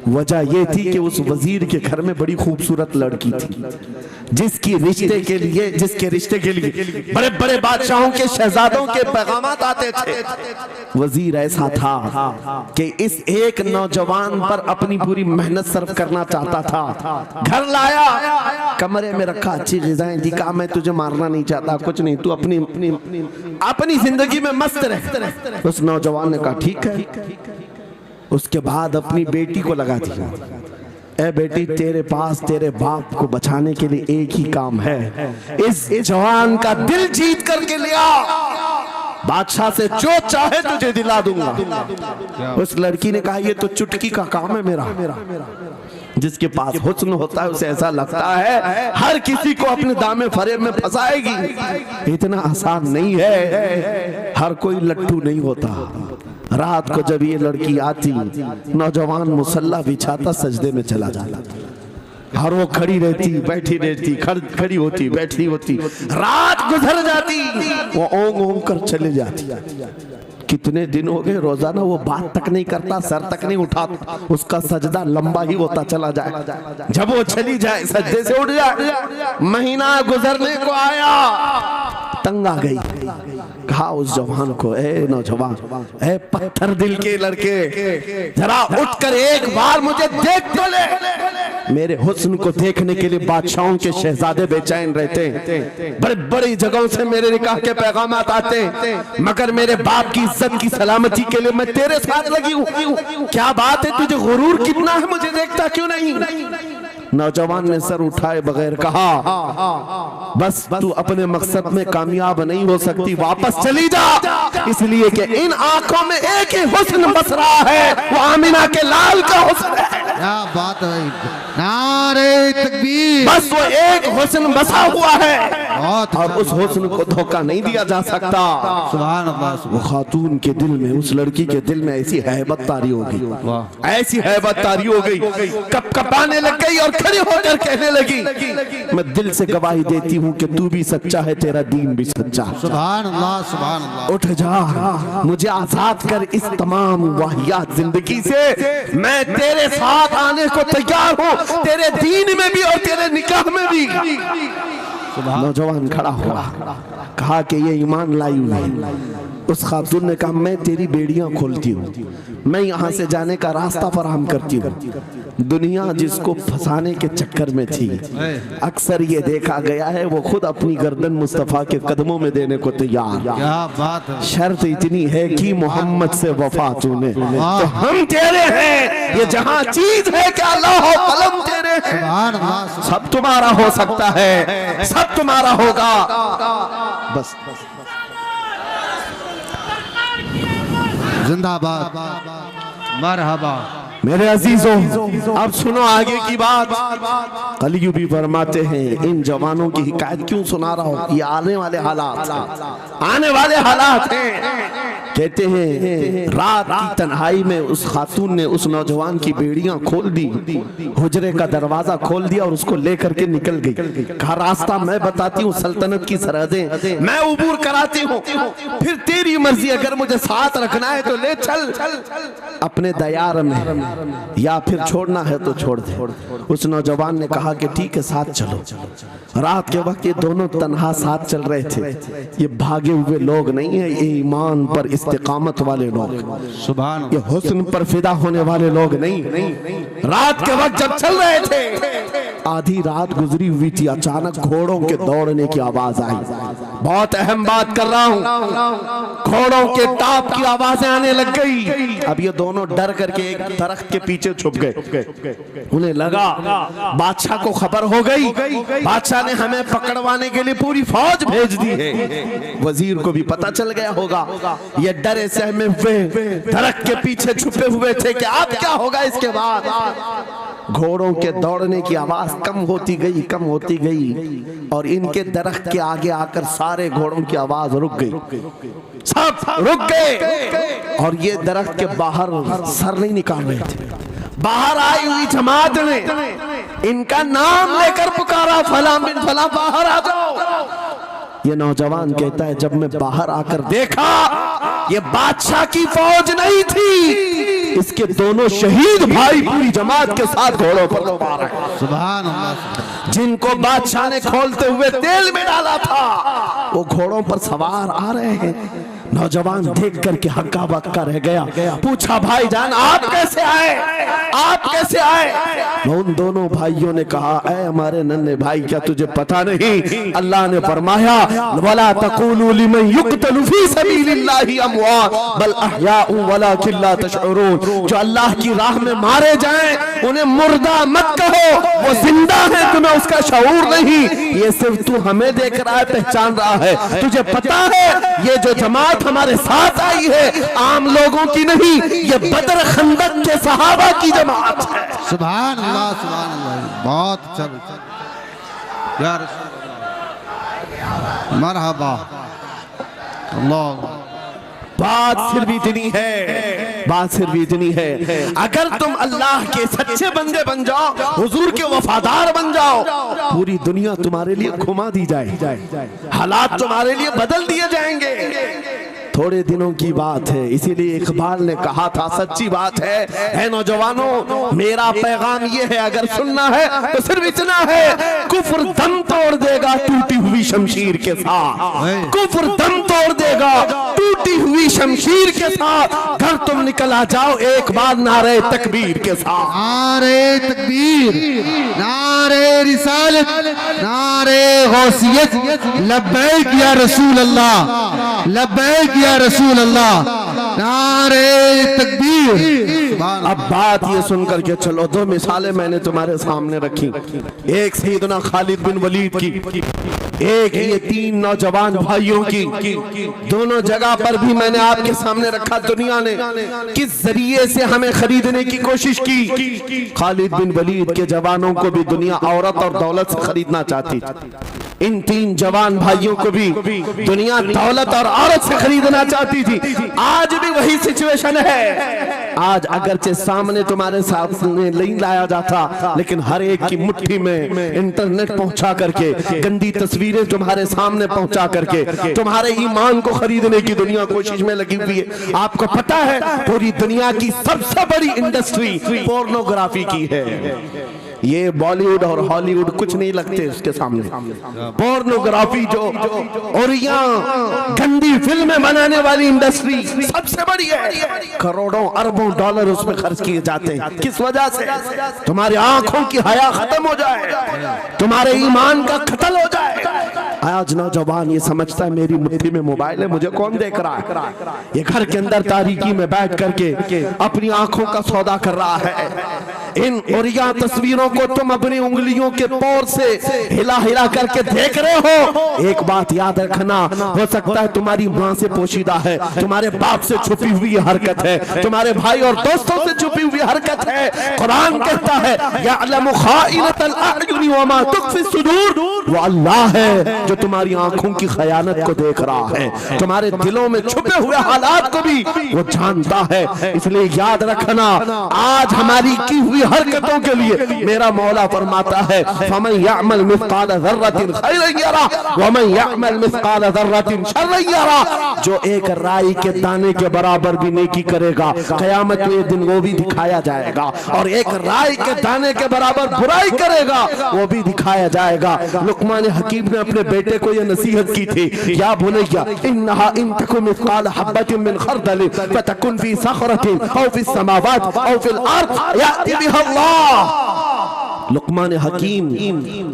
वजह ये थी कि उस वजीर के घर में बड़ी खूबसूरत लड़की थी जिसके रिश्ते के लिए बड़े बड़े बादशाहों के शहजादों के पैगामात आते थे। वजीर ऐसा था कि इस एक नौजवान पर अपनी पूरी मेहनत सर्फ करना चाहता था। घर लाया, कमरे में रखा, अच्छी ग़िज़ाएं दी, कहा मैं तुझे मारना नहीं चाहता, कुछ नहीं, तू अपनी जिंदगी में मस्त रह। उस नौजवान ने कहा ठीक है। उसके बाद अपनी बेटी को लगा दिया, ए बेटी तेरे पास तेरे बाप को बचाने के लिए एक ही काम है, इस जवान का दिल जीत करके ले आ। बादशाह से जो चाहे तुझे दिला दूंगा। उस लड़की ने कहा ये तो चुटकी का काम है मेरा। जिसके पास हुस्न होता है उसे ऐसा लगता है हर किसी को अपने दामे फरेब में फंसाएगी। इतना आसान नहीं है, हर कोई लट्टू नहीं होता। रात को जब ये लड़की आती, नौजवान मुसल्ला बिछाता सजदे में चला जाता और वो खड़ी रहती बैठी रहती, खड़ी होती बैठी होती, रात गुजर जाती, वो ओंग ओंग कर चले जाती। कितने दिन हो गए रोजाना वो बात तक नहीं करता, सर तक नहीं उठाता, उसका सजदा लंबा ही होता चला जाए। जब वो चली जाए सजदे से उठ जाए। महीना गुजरने को आया, तंग आ गई, कहा उस जवान को, ए नौजवान, ए पत्थर दिल के लड़के, जरा उठकर एक बार मुझे देख तो ले। मेरे हुस्न को देखने के लिए बादशाहों के शहजादे बेचैन रहते हैं, बड़े बड़ी जगहों से मेरे निकाह के पैगाम आते हैं, मगर मेरे बाप की इज्जत की सलामती के लिए मैं तेरे साथ लगी हूँ। क्या बात है, तुझे गुरूर कितना है, मुझे देखता क्यों नहीं? नौजवान ने सर उठाए बगैर कहा, बस तू अपने मकसद में कामयाब नहीं हो सकती, वापस चली जा, इसलिए कि इन आंखों में एक ही हुस्न बस रहा है, वो आमिना के लाल का हुस्न है। क्या बात है, नारे तकबीर। बस वो एक हुस्न बसा हुआ है बहुत और उस हुस्न को धोखा नहीं दिया जा सकता। सुभान अल्लाह। वो खातून के दिल में, उस लड़की के दिल में ऐसी हैबत तारी हो गई, ऐसी हैबत तारी हो गई, कपकपाने लग गई और खड़ी होकर कहने लगी, मैं दिल से गवाही देती हूँ कि तू भी सच्चा है, तेरा दीन भी सच्चा। सुभान अल्लाह, सुभान अल्लाह। उठ जा, मुझे आजाद कर इस तमाम वाहियात जिंदगी से, मैं तेरे साथ आने को तैयार हूँ, तेरे दीन में भी और तेरे निकाह में भी। नौजवान खड़ा हुआ, कहा कि ये ईमान लाई हुई। उस खातून ने कहा, मैं तेरी बेड़ियां खोलती हूँ, मैं यहाँ से जाने का रास्ता फराहम करती हूँ। दुनिया जिसको फंसाने के चक्कर में थी, अक्सर ये देखा गया है वो खुद अपनी गर्दन मुस्तफा के कदमों में देने को तैयार। क्या बात है। शर्त इतनी है कि मोहम्मद से वफा तूने, तो हम तेरे हैं, ये जहां चीज है कि अल्लाह हो कलम तेरे हैं। सुभान अल्लाह। सब तुम्हारा हो सकता है, सब तुम्हारा होगा, बस जिंदाबाद, मरहबा। मेरे अजीजों, अब सुनो आगे की बात। कलियू भी फरमाते हैं, इन जवानों की हिकायत क्यों सुना रहा हूं, ये आने वाले हालात हैं। कहते हैं रात की तन्हाई में उस खातून ने उस नौजवान की बेड़ियां खोल दी, हुजरे का दरवाजा खोल दिया और उसको लेकर के निकल गई। कहा रास्ता मैं बताती हूँ, सल्तनत की सरहदें मैं उबूर कराती हूँ, फिर तेरी मर्जी, अगर मुझे साथ रखना है तो ले चल अपने दयार में, या फिर छोड़ना है तो छोड़ दे। उस नौजवान ने कहा कि ठीक है साथ चलो। रात के वक्त ये दोनों तन्हा साथ चल रहे थे। ये भागे हुए लोग नहीं है, ये ईमान पर इस्तिकामत वाले लोग, सुभान ये हुस्न पर फिदा होने वाले लोग नहीं। रात के वक्त जब चल रहे थे, आधी रात गुजरी हुई थी, अचानक घोड़ों के दौड़ने की आवाज आई। बहुत अहम बात कर रहा हूँ, घोड़ों के टाप की आवाजें आने लग गई। अब ये दोनों डर करके एक दरख्त के पीछे छुप गए। उन्हें लगा बादशाह को खबर हो गई, बादशाह ने हमें पकड़वाने के लिए पूरी फौज भेज दी है। वजीर को भी पता चल गया होगा। ये डरे सहमे हुए दरख्त के पीछे छुपे हुए थे कि अब क्या होगा इसके बाद। घोड़ों के दौड़ने की आवाज कम होती गई और इनके दरख्त के आगे आकर सारे घोड़ों की आवाज रुक गई, सब रुक गए। और ये दरख्त के बाहर सर नहीं निकाल रहे थे। बाहर आई हुई जमात ने इनका नाम लेकर पुकारा, फला बिन फला बाहर आ जाओ। ये नौजवान कहता है, जब मैं बाहर आकर देखा ये बादशाह की फौज नहीं थी, इसके दोनों शहीद भाई पूरी जमात के साथ घोड़ों पर सवार हैं। सुभान अल्लाह। जिनको बादशाह ने खोलते हुए तेल में डाला था, वो घोड़ों पर सवार आ रहे हैं। नौजवान देख करके हक्का बक्का रह गया। पूछा, भाईजान आप कैसे आए, आप कैसे आए? उन दोनों भाइयों ने कहा, ऐ हमारे नन्हे भाई, क्या तुझे पता नहीं अल्लाह ने फरमाया, वला तक़ूलू लिमन युक़तलु फी सबीलिल्लाहि अमवात बल अहयाउ वलाकिन ला तशऊरून। जो अल्लाह की राह में मारे जाएं उन्हें मुर्दा मत कहो, वो जिंदा है, तुम्हें उसका शऊर नहीं। ये सिर्फ तू हमें देख रहा है, पहचान रहा है। तुझे पता है ये जो जमात जमात हमारे साथ आई है, आम लोगों की नहीं, ये बदर खंदक के सहाबा की जमात है। सुभान अल्लाह, सुभान अल्लाह, बहुत अच्छा या रसूल, मरहबा। अल्लाह, बात सिर्फ इतनी है, बात सिर्फ इतनी है, अगर तुम अल्लाह के सच्चे बंदे बन जाओ, हुजूर के वफादार बन जाओ, पूरी दुनिया तुम्हारे लिए घुमा दी जाए, हालात तुम्हारे लिए बदल दिए जाएंगे। थोड़े दिनों की बात है, इसीलिए इकबाल ने कहा था, सच्ची बात है नौजवानों, मेरा पैगाम ये है, अगर सुनना है तो सिर्फ इतना है, कुफ्र दम तोड़ देगा टूटी हुई शमशीर के साथ, कुफ्र दम तोड़ देगा टूटी हुई शमशीर के साथ। घर तुम निकल आ जाओ एक बार नारे तकबीर के साथ, नारे तकबीर, नारे रिसालत, नारे गौसियत, लब्बैक या रसूल अल्लाह, लब्बैक या रसूल अल्लाह, नारे तकबीर। अब बात ये सुनकर के चलो, दो मिसालें मैंने तुम्हारे सामने रखी, एक सैयदना खालिद बिन वलीद की, एक ये तीन नौजवान भाइयों की। दोनों जगह पर भी मैंने आपके सामने रखा, दुनिया ने किस जरिए से हमें खरीदने की कोशिश की। खालिद बिन वलीद के जवानों को भी दुनिया औरत और दौलत से खरीदना चाहती थी, इन तीन जवान भाइयों को भी दुनिया दौलत और औरत से खरीदना चाहती थी। आज भी वही सिचुएशन है। आज अगरचे सामने तुम्हारे सामने नहीं लाया जाता, लेकिन हर एक की मुट्ठी में इंटरनेट पहुंचा करके, गंदी तस्वीरें तुम्हारे सामने पहुंचा करके तुम्हारे ईमान को खरीदने की दुनिया कोशिश में लगी हुई है। आपको पता है पूरी दुनिया की सबसे बड़ी इंडस्ट्री पोर्नोग्राफी की है। ये बॉलीवुड और हॉलीवुड कुछ नहीं लगते उसके सामने। पोर्नोग्राफी जो और यहाँ गंदी फिल्में बनाने वाली इंडस्ट्री सबसे बड़ी है। करोड़ों अरबों डॉलर उसमें खर्च किए जाते हैं। किस वजह से? तुम्हारी आंखों की हया खत्म हो जाए, तुम्हारे ईमान का कत्ल हो जाए। आज नौजवान ये समझता है मेरी मुट्ठी में मोबाइल है, मुझे कौन देख रहा है। ये घर के अंदर तारीकी में बैठ करके अपनी आंखों का सौदा कर रहा है। इन और यहाँ तस्वीरों को तुम अपनी उंगलियों के पोर से हिला हिला करके देख रहे हो। एक बात याद रखना, हो सकता है तुम्हारी माँ से पोशीदा है, तुम्हारे बाप से छुपी हुई हरकत है, तुम्हारे भाई और दोस्तों से छुपी हुई हरकत है। कुरान कहता है यअलमु खाइनतल अयुनि व मा तुख्फी सुदूर, वो अल्लाह है जो तुम्हारी आंखों की खयानत को देख रहा है, तुम्हारे दिलों में छुपे हुए हालात को भी वो जानता है। इसलिए याद रखना, आज हमारी की हुई हरकतों के लिए मेरा मौला फरमाता है फमन यअमल मिस्काल ज़र्रतिन खैरन यरा व मन यअमल मिस्काल ज़र्रतिन शर्रन यरा। जो एक राई के दाने के बराबर भी नेकी करेगा, क़यामत के दिन वो भी दिखाया जाएगा, और एक राई के दाने के बराबर बुराई करेगा वो भी दिखाया जाएगा। लुक़मान हकीम ने अपने बेटे को ये नसीहत की थी, या बुनय्या इन्नहा इन तकुन मिस्काल हब्बतिन मिन खर्दल फतकुन फी सखरतिन औ फी समावात औ फिल अर्द याति बिहा अल्लाह। लुक़मान हकीम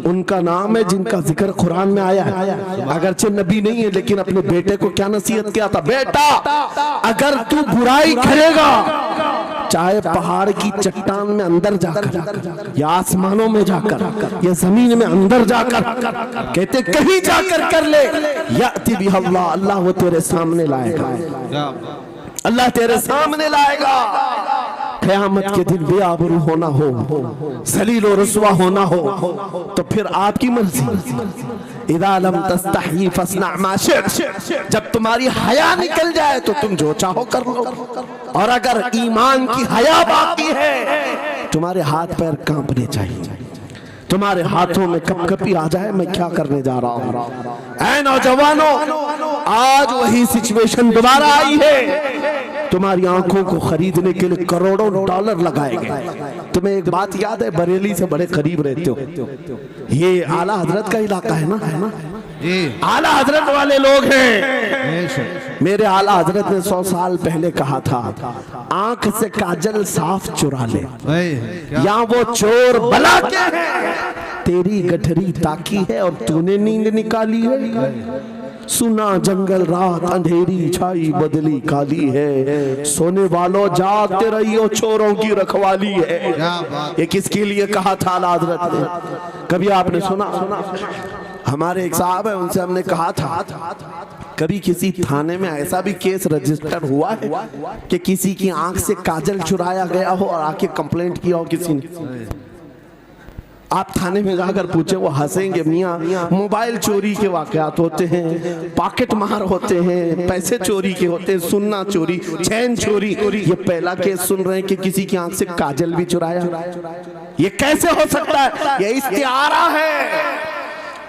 उनका नाम है जिनका जिक्र कुरान में आया है। अगरचे नबी नहीं है, लेकिन अपने बेटे को क्या नसीहत किया था, बेटा अगर तू बुराई करेगा, चाहे पहाड़ की चट्टान में अंदर जाकर या आसमानों में जाकर या जमीन में अंदर जाकर, कहते कहीं जाकर कर ले, याति बिहा अल्लाह, अल्लाह वो तेरे सामने लाएगा, अल्लाह तेरे सामने लाएगा। क़यामत के दिन बेआबरू होना हो, ज़लील और रुस्वा होना हो, तो फिर आपकी मर्जी। इज़ा लम तस्तही फस्ना मा शि'त, जब तुम्हारी हया निकल जाए तो तुम जो चाहो कर लो, और अगर ईमान की हया बाकी है तुम्हारे हाथ पैर कांपने चाहिए, तुम्हारे हाथों में कपकपी आ जाए मैं क्या करने जा रहा हूं। ऐ नौजवानों, आज वही सिचुएशन दोबारा आई है। तुम्हारी आंखों को खरीदने के लिए करोड़ों डॉलर लगाए गए। तुम्हें एक बात याद है, बरेली से बड़े करीब रहते हो, ये आला हजरत का इलाका है ना जी, आला हजरत वाले लोग हैं। मेरे आला हजरत ने 100 साल पहले कहा था, आंख से काजल साफ चुरा ले, या वो चोर बला के हैं, तेरी गठरी ताकी है और तूने नींद निकाली है। सुना जंगल रात अंधेरी छाई बदली काली है, सोने वालों जागते रहियो चोरों की रखवाली है। ये किसके लिए कहा था आला हजरत ने? कभी आपने सुना? हमारे एक साहब है, उनसे हमने कहा था कभी किसी थाने में ऐसा भी केस रजिस्टर हुआ है कि किसी की आंख से काजल चुराया गया हो और आके कंप्लेंट किया हो किसी ने? आप थाने में जाकर पूछे, वो हंसेंगे। मियाँ मोबाइल चोरी के वाकयात होते हैं, पॉकेट मार होते हैं, पैसे चोरी के होते हैं, सुन्ना चोरी, चैन चोरी। ये पहला केस सुन रहे हैं कि किसी की आंख से काजल भी चुराया। ये कैसे हो सकता है? ये इस्तिआरा है।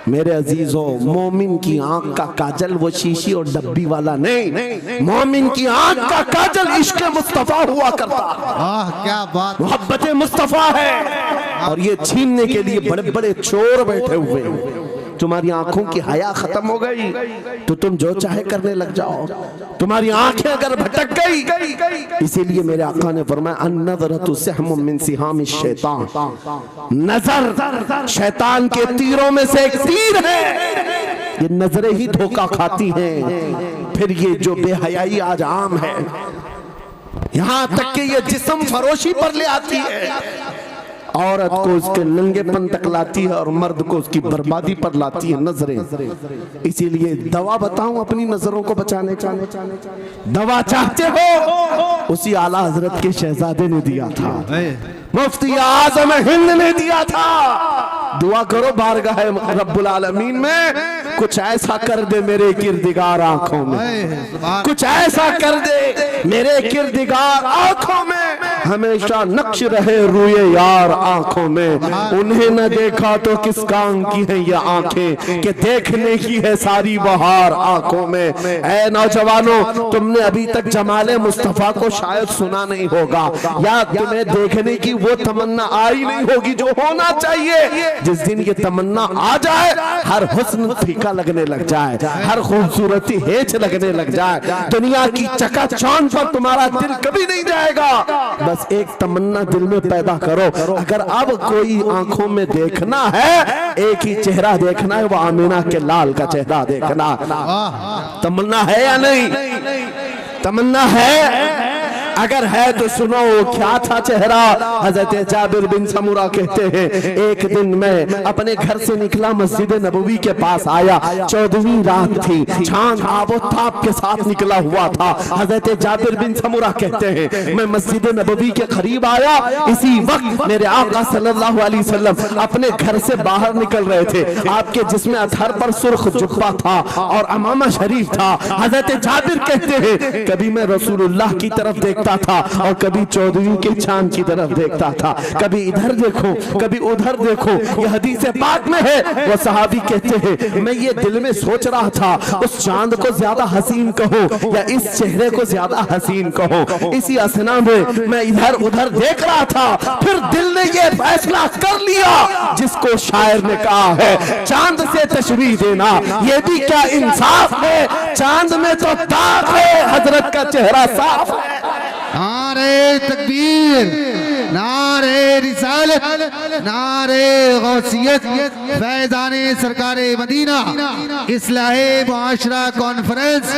मेरे अजीजों, मोमिन की आंख का काजल वो शीशी और डब्बी वाला नहीं, मोमिन की आंख का काजल इश्क मुस्तफा हुआ करता। क्या बात, मोहब्बत मुस्तफा है। और ये छीनने के लिए बड़े बड़े चोर बैठे हुए हैं। तुम्हारी आंखों की हया खत्म हो गई तो तुम जो चाहे करने लग जाओ। तुम्हारी आंखें अगर भटक गई, इसीलिए मेरे आका ने फरमाया अन्नज़रतु सहमुम मिन सिहामिश शैतान, नजर शैतान के तीरों में से एक तीर है। ये नजरें ही धोखा खाती हैं। फिर ये जो बेहयाई आज आम है, यहां तक कि ये जिस्म फरोशी पर ले आती है। औरत को उसके नंगेपन तक लाती है और मर्द को उसकी बर्बादी पर लाती है नजरें। इसीलिए दवा बताऊं अपनी नजरों को बचाने का? दवा चाहते हो? उसी आला हजरत के शहजादे ने दिया था, मुफ्ती आजम हिंद ने दिया था। दुआ करो बारगाह रब्बुल आलमीन में कुछ ऐसा कर दे मेरे किरदिगार आंखों में, कुछ ऐसा कर दे मेरे किरदिगार आंखों में, हमेशा नक्श रहे रूए यार आंखों में। उन्हें न देखा तो किस काम की है ये आंखें कि देखने की है सारी बहार आंखों में। ऐ नौजवानों, तुमने अभी तक जमाले मुस्तफा को शायद सुना नहीं होगा, या तुम्हें देखने की वो तमन्ना आई नहीं होगी जो होना चाहिए। जिस दिन ये तमन्ना आ जाए, हर हुस्न फीका लगने लग जाए, हर खूबसूरती हेच लगने लग जाए, दुनिया की चकाचौंध पर तुम्हारा दिल कभी नहीं जाएगा। बस एक तमन्ना दिल में पैदा करो, अगर अब कोई आंखों में देखना है, एक ही चेहरा देखना है, वो आमीना के लाल का चेहरा देखना। तमन्ना है या नहीं? तमन्ना है? अगर है तो सुनो, क्या था चेहरा? हजरत जाबिर बिन समूरा कहते हैं, एक दिन मैं अपने घर से निकला, मस्जिद नबवी के पास आया, 14वीं रात थी, चांद आबोताब के साथ निकला हुआ था। हजरत जाबिर बिन समूरा कहते हैं, मैं मस्जिद नबवी के करीब आया, इसी वक्त मेरे आका सल्लल्लाहु अलैहि वसल्लम अपने घर से बाहर निकल रहे थे। आपके जिस्म अतहर पर सुर्ख जुब्बा था और अमामा शरीफ था। हजरत जाबिर कहते हैं, कभी मैं रसूलुल्लाह की तरफ देखता था और कभी 14वीं के चांद की तरफ देखता था, कभी इधर देखो कभी उधर देखो। ये हदीस पाक में है। वो सहाबी कहते हैं, मैं ये दिल में सोच रहा था, उस चांद को ज्यादा हसीन कहो या इस चेहरे को ज्यादा हसीन कहो। इसी असना में मैं इधर उधर देख रहा था, फिर दिल ने ये फैसला कर लिया जिसको शायर ने कहा है, चांद से तशबीह देना ये भी क्या इंसाफ है? चांद में तो दाग है, हजरत का चेहरा साफ है। नारे तकबीर, नारे रिसालत, नारे गौसियत, फैज़ाने सरकारे मदीना, इस्लाहे मुआशरा कॉन्फ्रेंस,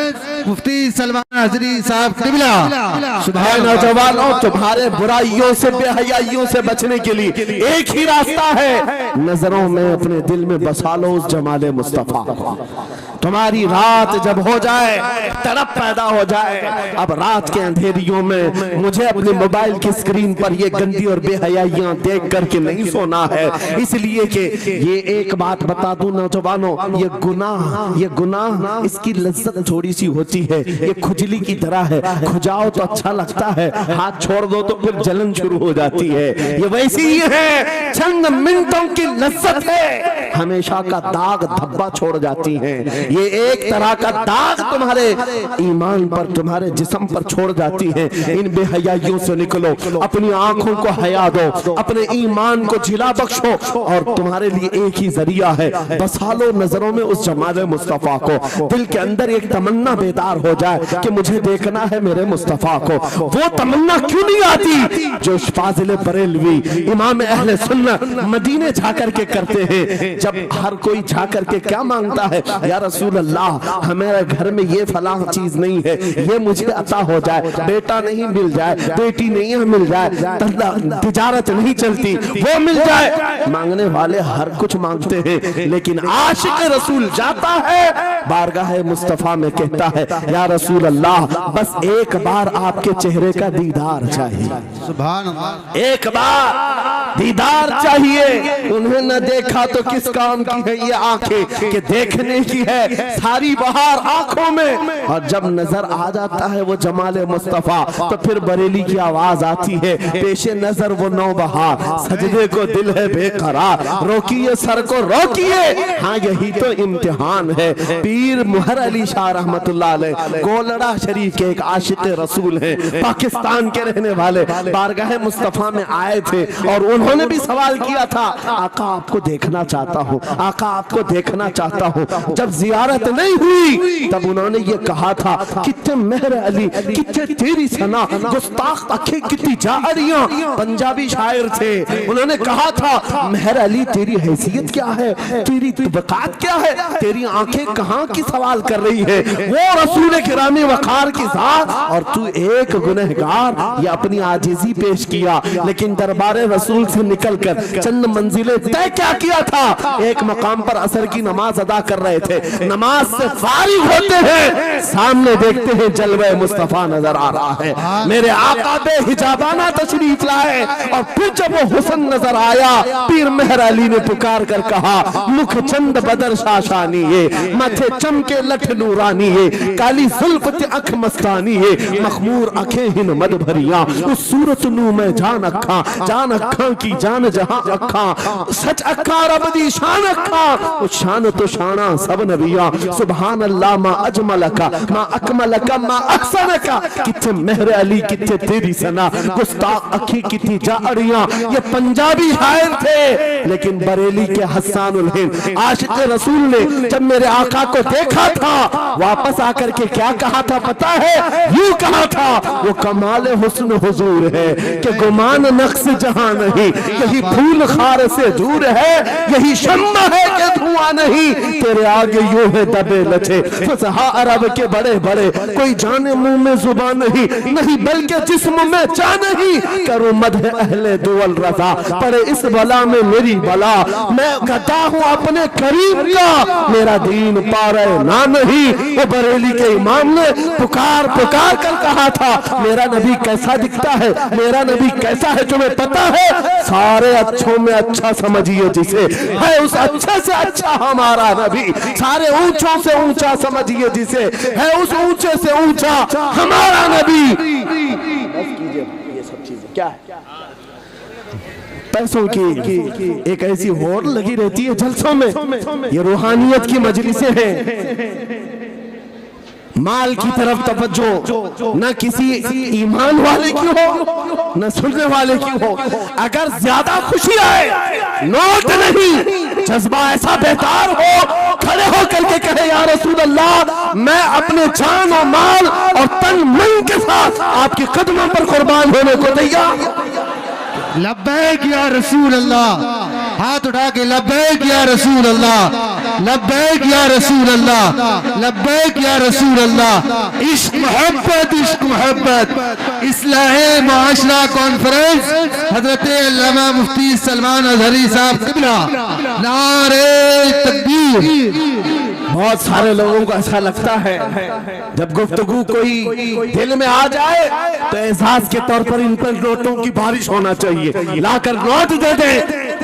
मुफ्ती सलमान हज़री साहब क़िबला। सुभान नौजवानों, तुम्हारे बुराइयों से बेहयाइयों से बचने के लिए एक ही रास्ता है, नजरों में अपने दिल में बसा लो उस जमाले मुस्तफा को। तुम्हारी रात जब हो जाए, तड़प पैदा हो जाए, अब रात के अंधेरियों में मुझे अपने मोबाइल की स्क्रीन पर ये गंदी और बेहयाइयां देख करके नहीं सोना है। इसलिए कि ये एक बात बता दूं नौजवानों, ये गुनाह इसकी लज्जत थोड़ी सी होती है, ये खुजली की तरह है, खुजाओ तो अच्छा लगता है, हाथ छोड़ दो तो फिर जलन शुरू हो जाती है। ये वैसी ही है, चंद मिनटों की लज्जत है, हमेशा का दाग धब्बा छोड़ जाती है। ये एक तरह का दाग तुम्हारे ईमान पर, तुम्हारे जिस्म पर छोड़ जाती है। इन बेहयाइयों से निकलो, अपनी आंखों को हया दो, अपने ईमान को जिला बख्शो, और तुम्हारे लिए एक ही जरिया है, बसा लो नजरों में उस जमाले मुस्तफा को। दिल के अंदर एक तमन्ना बेदार हो जाए कि मुझे देखना है मेरे मुस्तफा को। वो तमन्ना क्यों नहीं आती जो फाजिल बरेलवी इमाम अहले सुन्नत मदीने जाकर के करते हैं? जब हर कोई जाकर के क्या मांगता है, या रसूल अल्लाह हमारे घर में ये फलां चीज नहीं है, ये मुझे अता हो जाए, बेटा नहीं मिल जाए, बेटी नहीं मिल जाए, तिजारत नहीं चलती, वो मिल जाए। मांगने वाले हर कुछ मांगते हैं, लेकिन आशिक रसूल जाता है बारगाह मुस्तफा में, कहता है या रसूल अल्लाह बस एक बार आपके चेहरे का दीदार चाहिए, सुभान अल्लाह, एक बार दीदार चाहिए। उन्हें न देखा तो किस काम की है ये आंखें कि देखने की है सारी बहार आंखों में। और जब नजर आ जाता है वो जमाले मुस्तफा तो फिर बरेली की आवाज आती है, पेशे नजर वो नौबहार, सजदे को दिल है बेकरार, रोकिए सर को रोकिए। हाँ यही तो इम्तिहान है। पीर मुहर अली शाह रहमतुल्लाह अलैह गोलड़ा शरीफ के एक आशिक रसूल हैं, पाकिस्तान के रहने वाले, बारगाह मुस्तफा में आए थे और उन्होंने भी सवाल किया था, आका आपको देखना चाहता हूँ, आका आपको देखना चाहता हूँ। जब जियारत नहीं हुई तब उन्होंने ये कहा था, कितने मेहर अली कितने तेरी सना, गुस्ताख आंखें कितनी जारियां। पंजाबी शायर थे, उन्होंने कहा था मेहर अली तेरी हैसियत क्या है, तेरी तबकात क्या है, तेरी आंखें कहाँ की सवाल कर रही है, वो रसूल किरामी वकार की जात और तू एक गुनहगार। ये अपनी आजिजी पेश किया, लेकिन दरबारे रसूल से निकलकर चंद मंजिलें तय क्या किया था। एक मकाम पर असर की नमाज अदा कर रहे थे, नमाज से फारिग होते हैं, सामने देखते हैं जलवे मुस्तफा नजर आ रहा है। मेरे आका बेहिजाबाना तशरीफ लाए और फिर जब वो हुस्न नजर आया, पीर मेहर अली ने पुकार कर कहा, मुख चंद बदर शाशानी है, माथे चमके लठ नूरानी है, काली जुल्फ अख मस्तानी है, मखमूर अखे हिन मद भरिया, उस सूरत नू में जान अखा की जान जहां अखा, सच अखा रब दी शान अखा, उस शान तो शाना सब नबिया। सुभान अल्लाह मा अजमलका मा अकमलका मा अहसनका, किथे मेहर अली किथे तेरी सना, गुस्ताख अखी कितनी जारियां। ये पंजाबी शायर थे, लेकिन बरेली के हस्सानुल हिंद आशिक रसूल ने जब मेरे आका को देखा था, वापस आकर के क्या कहा था पता है? यूं कहा था, वो कमाल हुस्न हुजूर है कि गुमान नक्श जहां नहीं, यही फूल खार से दूर है, यही शम्मा है कि धुआं नहीं, तेरे आगे यूं है दबे लचे फसहा अरब के बड़े बड़े, कोई जाने मुंह में जुबान नहीं, नहीं बल्कि जिस्म में जा नहीं, करूं मदह अहले दुअल रजा, पड़े इस बला में मेरी बला, मैं गदा हूं अपने करीम का, मेरा दीन पारे ना नहीं। वो बरेली के इमाम ने पुकार पुकार कर कहा था, मेरा नबी कैसा दिखता है, मेरा नबी कैसा है तुम्हें पता है? सारे अच्छों में अच्छा समझिए जिसे, है उस अच्छे से अच्छा हमारा नबी, सारे ऊंचों से ऊंचा समझिए जिसे, है उस ऊंचे से ऊंचा हमारा नबी। बस कीजिए, ये सब चीजें क्या है? पैसों की एक ऐसी होड़ लगी रहती है जलसों में, ये रूहानियत की मजलिसें हैं। माल की तरफ तवज्जो न किसी ईमान वाले की हो न सुनने वाले की हो। अगर ज्यादा खुशी आए, नोट नहीं, जज्बा ऐसा बेहतर हो, खड़े हो करके कहे या रसूल अल्लाह मैं अपने जान और माल और तन मन के साथ आपके कदमों पर कुर्बान होने को तैयार। लब्बैक या रसूल अल्लाह, हाथ उठा के लब्बैक या रसूल अल्लाह, लब्बैक या रसूल अल्लाह, लब्बैक या रसूल अल्लाह। इश्क मोहब्बत इस्लाहे मुआशरा कॉन्फ्रेंस हजरत अल्लामा मुफ्ती सलमान अजहरी साहब किबला, नारे तकबीर। बहुत सारे लोगों को ऐसा लगता है जब गुफ्तगू कोई दिल में आ जाए तो एहसास के तौर पर इन पर नोटों की बारिश होना चाहिए, लाकर नोट दे दे।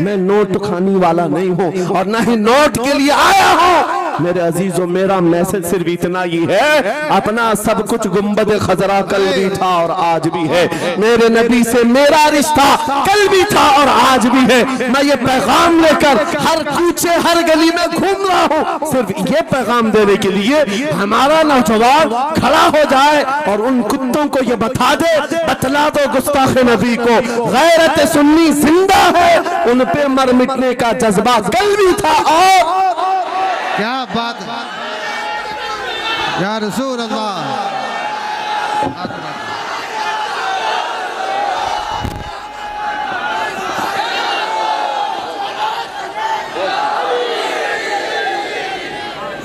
मैं नोट खाने वाला नहीं हूँ और ना ही नोट के लिए आया हूँ। मेरे अजीजों, मेरा मैसेज सिर्फ इतना ही है, अपना सब कुछ गुंबद खजरा कल भी था और आज भी है, मेरे नबी से मेरा रिश्ता कल भी था और आज भी है। मैं ये पैगाम लेकर हर कूचे हर गली में घूम रहा हूँ, सिर्फ ये पैगाम देने के लिए हमारा नौजवान खड़ा हो जाए और उन कुत्तों को ये बतला दो गुस्ताख नबी को, गैरत सुन्नी जिंदा है, उन पे मर मिटने का जज्बा कल भी था। और क्या बात है या रसूल अल्लाह।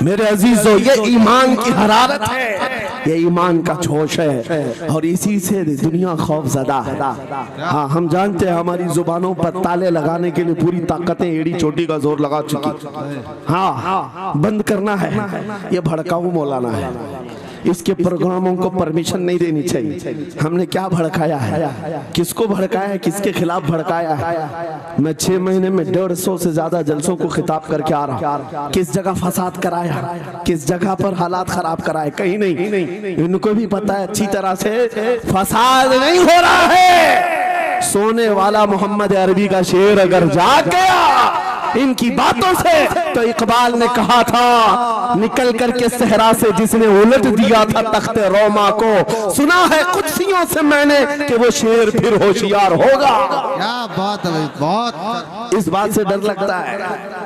मेरे अजीजों, ये ईमान की हरारत है, ये ईमान का जोश है, और इसी से दुनिया खौफजदा है। हाँ, हम जानते हैं हमारी जुबानों पर ताले लगाने के लिए पूरी ताकतें एड़ी चोटी का जोर लगा चुकी। हाँ, बंद करना है, ये भड़काऊ मौलाना है, इसके प्रोग्रामों को परमिशन नहीं देनी चाहिए। हमने क्या भड़काया है, किसको भड़काया है, किसके खिलाफ भड़काया है? मैं 6 महीने में 150 से ज्यादा जलसों को खिताब करके आ रहा हूँ। किस जगह फसाद कराया, किस जगह पर हालात खराब कराए, कहीं नहीं। इनको भी पता है अच्छी तरह से फसाद नहीं हो रहा है। सोने वाला मोहम्मद अरबी का शेर अगर जाग गया इनकी बातों से, तो इकबाल ने कहा था निकल करके सहरा से जिसने उलट दिया था तख्ते रोमा को, सुना है कुर्सियों से मैंने कि वो शेर फिर होशियार होगा। क्या बात है, बहुत इस बात से डर लगता है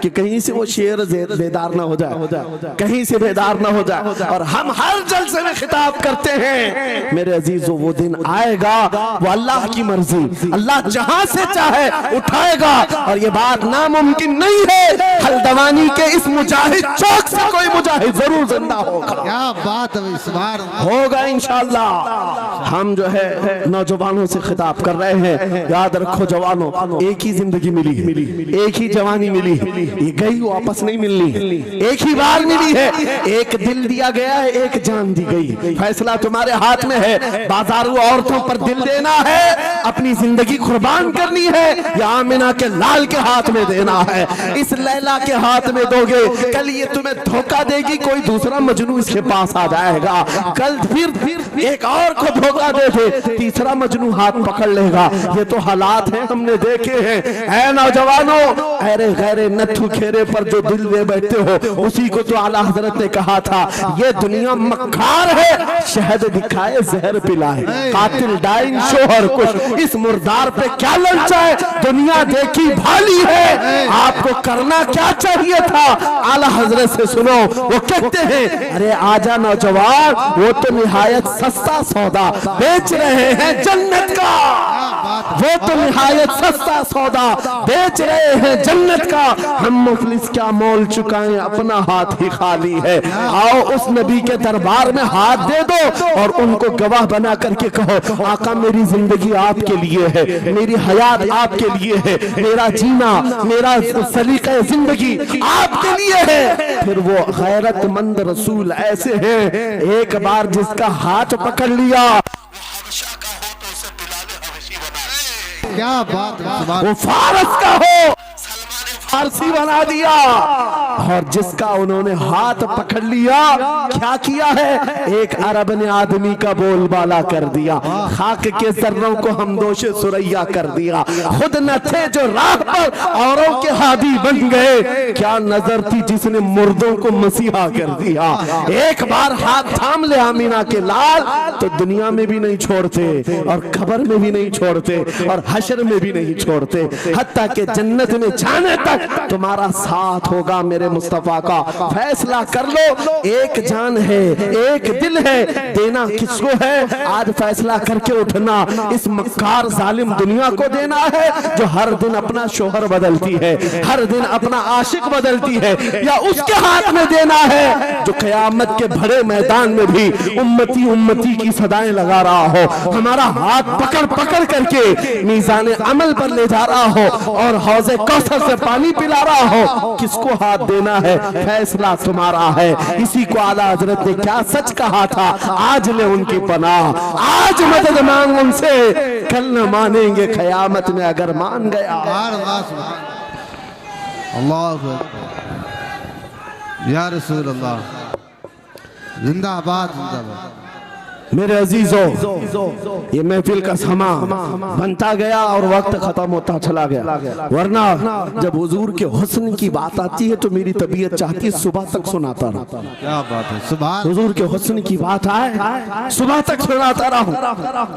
कि कहीं से वो शेर बेदार ना हो जाए, कहीं से बेदार ना हो जाए। और हम हर जलसे में खिताब करते हैं मेरे अजीजों, वो दिन आएगा, वो अल्लाह की मर्जी, अल्लाह जहां से चाहे उठाएगा, और ये बात नामुमकिन नहीं है। हल्द्वानी के इस मुजाहिद चौक से कोई मुजाहिद जरूर जिंदा होगा। क्या बात है, इस बार होगा इंशाअल्लाह। हम जो है नौजवानों से खिताब कर रहे हैं, याद रखो जवानों, एक ही जिंदगी मिली है, एक ही जवानी मिली है, ये गई वापस नहीं मिलनी, एक ही बार मिली है। एक दिल दिया गया है, एक जान दी गई, फैसला तुम्हारे हाथ में है। बाजारू औरतों पर दिल देना है, अपनी जिंदगी कुर्बान करनी है, या आमिना के लाल के हाथ में देना है। इस लैला के हाथ में दोगे, कल ये तुम्हें धोखा देगी, कोई दूसरा मजनू इसके पास आ जाएगा, कल फिर एक और को धोखा दे दे, तीसरा मजनू हाथ पकड़ लेगा। ये तो हालात हैं, हमने देखे हैं। ऐ नौजवानों, अरे गैरे नथु खेरे पर जो दिल दे बैठे हो, उसी को तो आला हजरत ने कहा था, ये दुनिया मक्कार है, शहद दिखाए जहर पिलाए, कातिल डाइन शोहर कुछ, इस मुर्दार पे क्या ललचाए, दुनिया देखी भाली है, आपको करना क्या चाहिए था? आला हजरत से सुनो, वो कहते हैं अरे आजा नौजवान, वो तो निहायत सस्ता सौदा बेच रहे हैं जन्नत का, वो तो निहायत सस्ता सौदा बेच रहे हैं जन्नत का, हम मुफलिस क्या मोल चुकाएं, अपना हाथ ही खाली है। आओ उस नबी के दरबार में हाथ दे दो और उनको गवाह बना करके कहो, आका मेरी जिंदगी आपके लिए है, मेरी हयात आपके लिए है, मेरा जीना, मेरा सलीका जिंदगी आपके लिए है। फिर वो गैरतमंद रसूल ऐसे हैं, एक बार जिसका हाथ पकड़ लिया, क्या बात है, वो फारस का हो, फारसी बना दिया, और जिसका उन्होंने हाथ पकड़ लिया, क्या किया है, एक अरब ने आदमी का बोलबाला कर दिया, खाक के जर्रों को हमदोशे सुरैया कर दिया, खुद न थे जो राह पर औरों के हादी बन गए, क्या नजर थी जिसने मुर्दों को मसीहा कर दिया। एक बार हाथ थाम ले आमीना के लाल, तो दुनिया में भी नहीं छोड़ते, और कब्र में भी नहीं छोड़ते, और हशर में भी नहीं छोड़ते, हत्ता के जन्नत में जाने तक तुम्हारा साथ होगा। मेरे मुस्तफा का फैसला कर लो, एक जान है, एक दिल है, देना किसको है? आज फैसला करके उठना, इस मक्कार जालिम दुनिया को देना है जो हर दिन अपना शोहर बदलती है, हर दिन अपना आशिक बदलती है, या उसके हाथ में देना है जो क़यामत के बड़े मैदान में भी उम्मती उम्मती की सदाएं लगा रहा हो, हमारा हाथ पकड़ पकड़ करके मीज़ान अमल पर ले जा रहा हो, और हौज़े कौसर से पानी पिला रहा हो। किसको हाथ देना है? फैसला तुम्हारा है। इसी को आला हजरत ने क्या सच कहा था, आज ले उनकी पनाह, आज मदद मांग उनसे, कल न मानेंगे क़यामत में अगर मान गया। अल्लाह या रसूल अल्लाह, जिंदाबाद जिंदाबाद। मेरे अजीजों, ये महफिल का समा बनता गया और वक्त खत्म होता चला गया, वरना जब हुजूर के हुस्न की बात आती है तो मेरी तबीयत चाहती है सुबह तक सुनाता रहूं। क्या बात है, सुभान, हुजूर के हुस्न की बात आए सुबह तक सुनाता रहूं,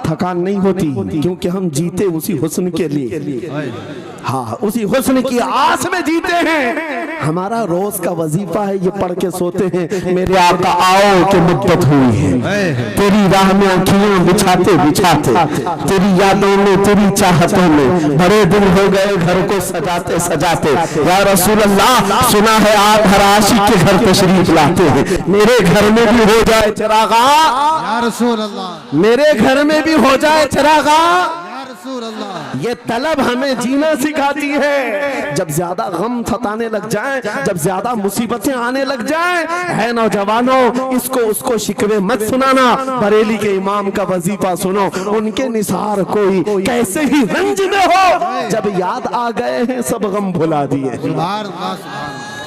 थकान नहीं होती, क्योंकि हम जीते उसी हुस्न के लिए। हाँ, उसी हुस्न की आस में जीते हैं। हमारा रोज का वजीफा है ये पढ़ के सोते हैं, मेरे आका आओ कि मुद्दत हुई है, तेरी राह में आँखियां बिछाते बिछाते, तेरी यादों में तेरी चाहतों में बड़े दिन हो गए घर को सजाते सजाते। या रसूल अल्लाह, सुना है आप हर आशिक के घर तशरीफ लाते हैं, मेरे घर में भी हो जाए चिरागा, या रसूल अल्लाह, मेरे घर में भी हो जाए चिरागा। या रसूल अल्लाह। ये तलब हमें जीना सिखाती है। जब ज्यादा गम सताने लग जाए, जब ज्यादा मुसीबतें आने लग जाए, है नौजवानों, इसको उसको शिकवे मत सुनाना, बरेली के इमाम का वजीफा सुनो, उनके निसार कोई कैसे ही रंज में हो, जब याद आ गए हैं सब गम भुला दिए, सुभान अल्लाह, सुभान अल्लाह।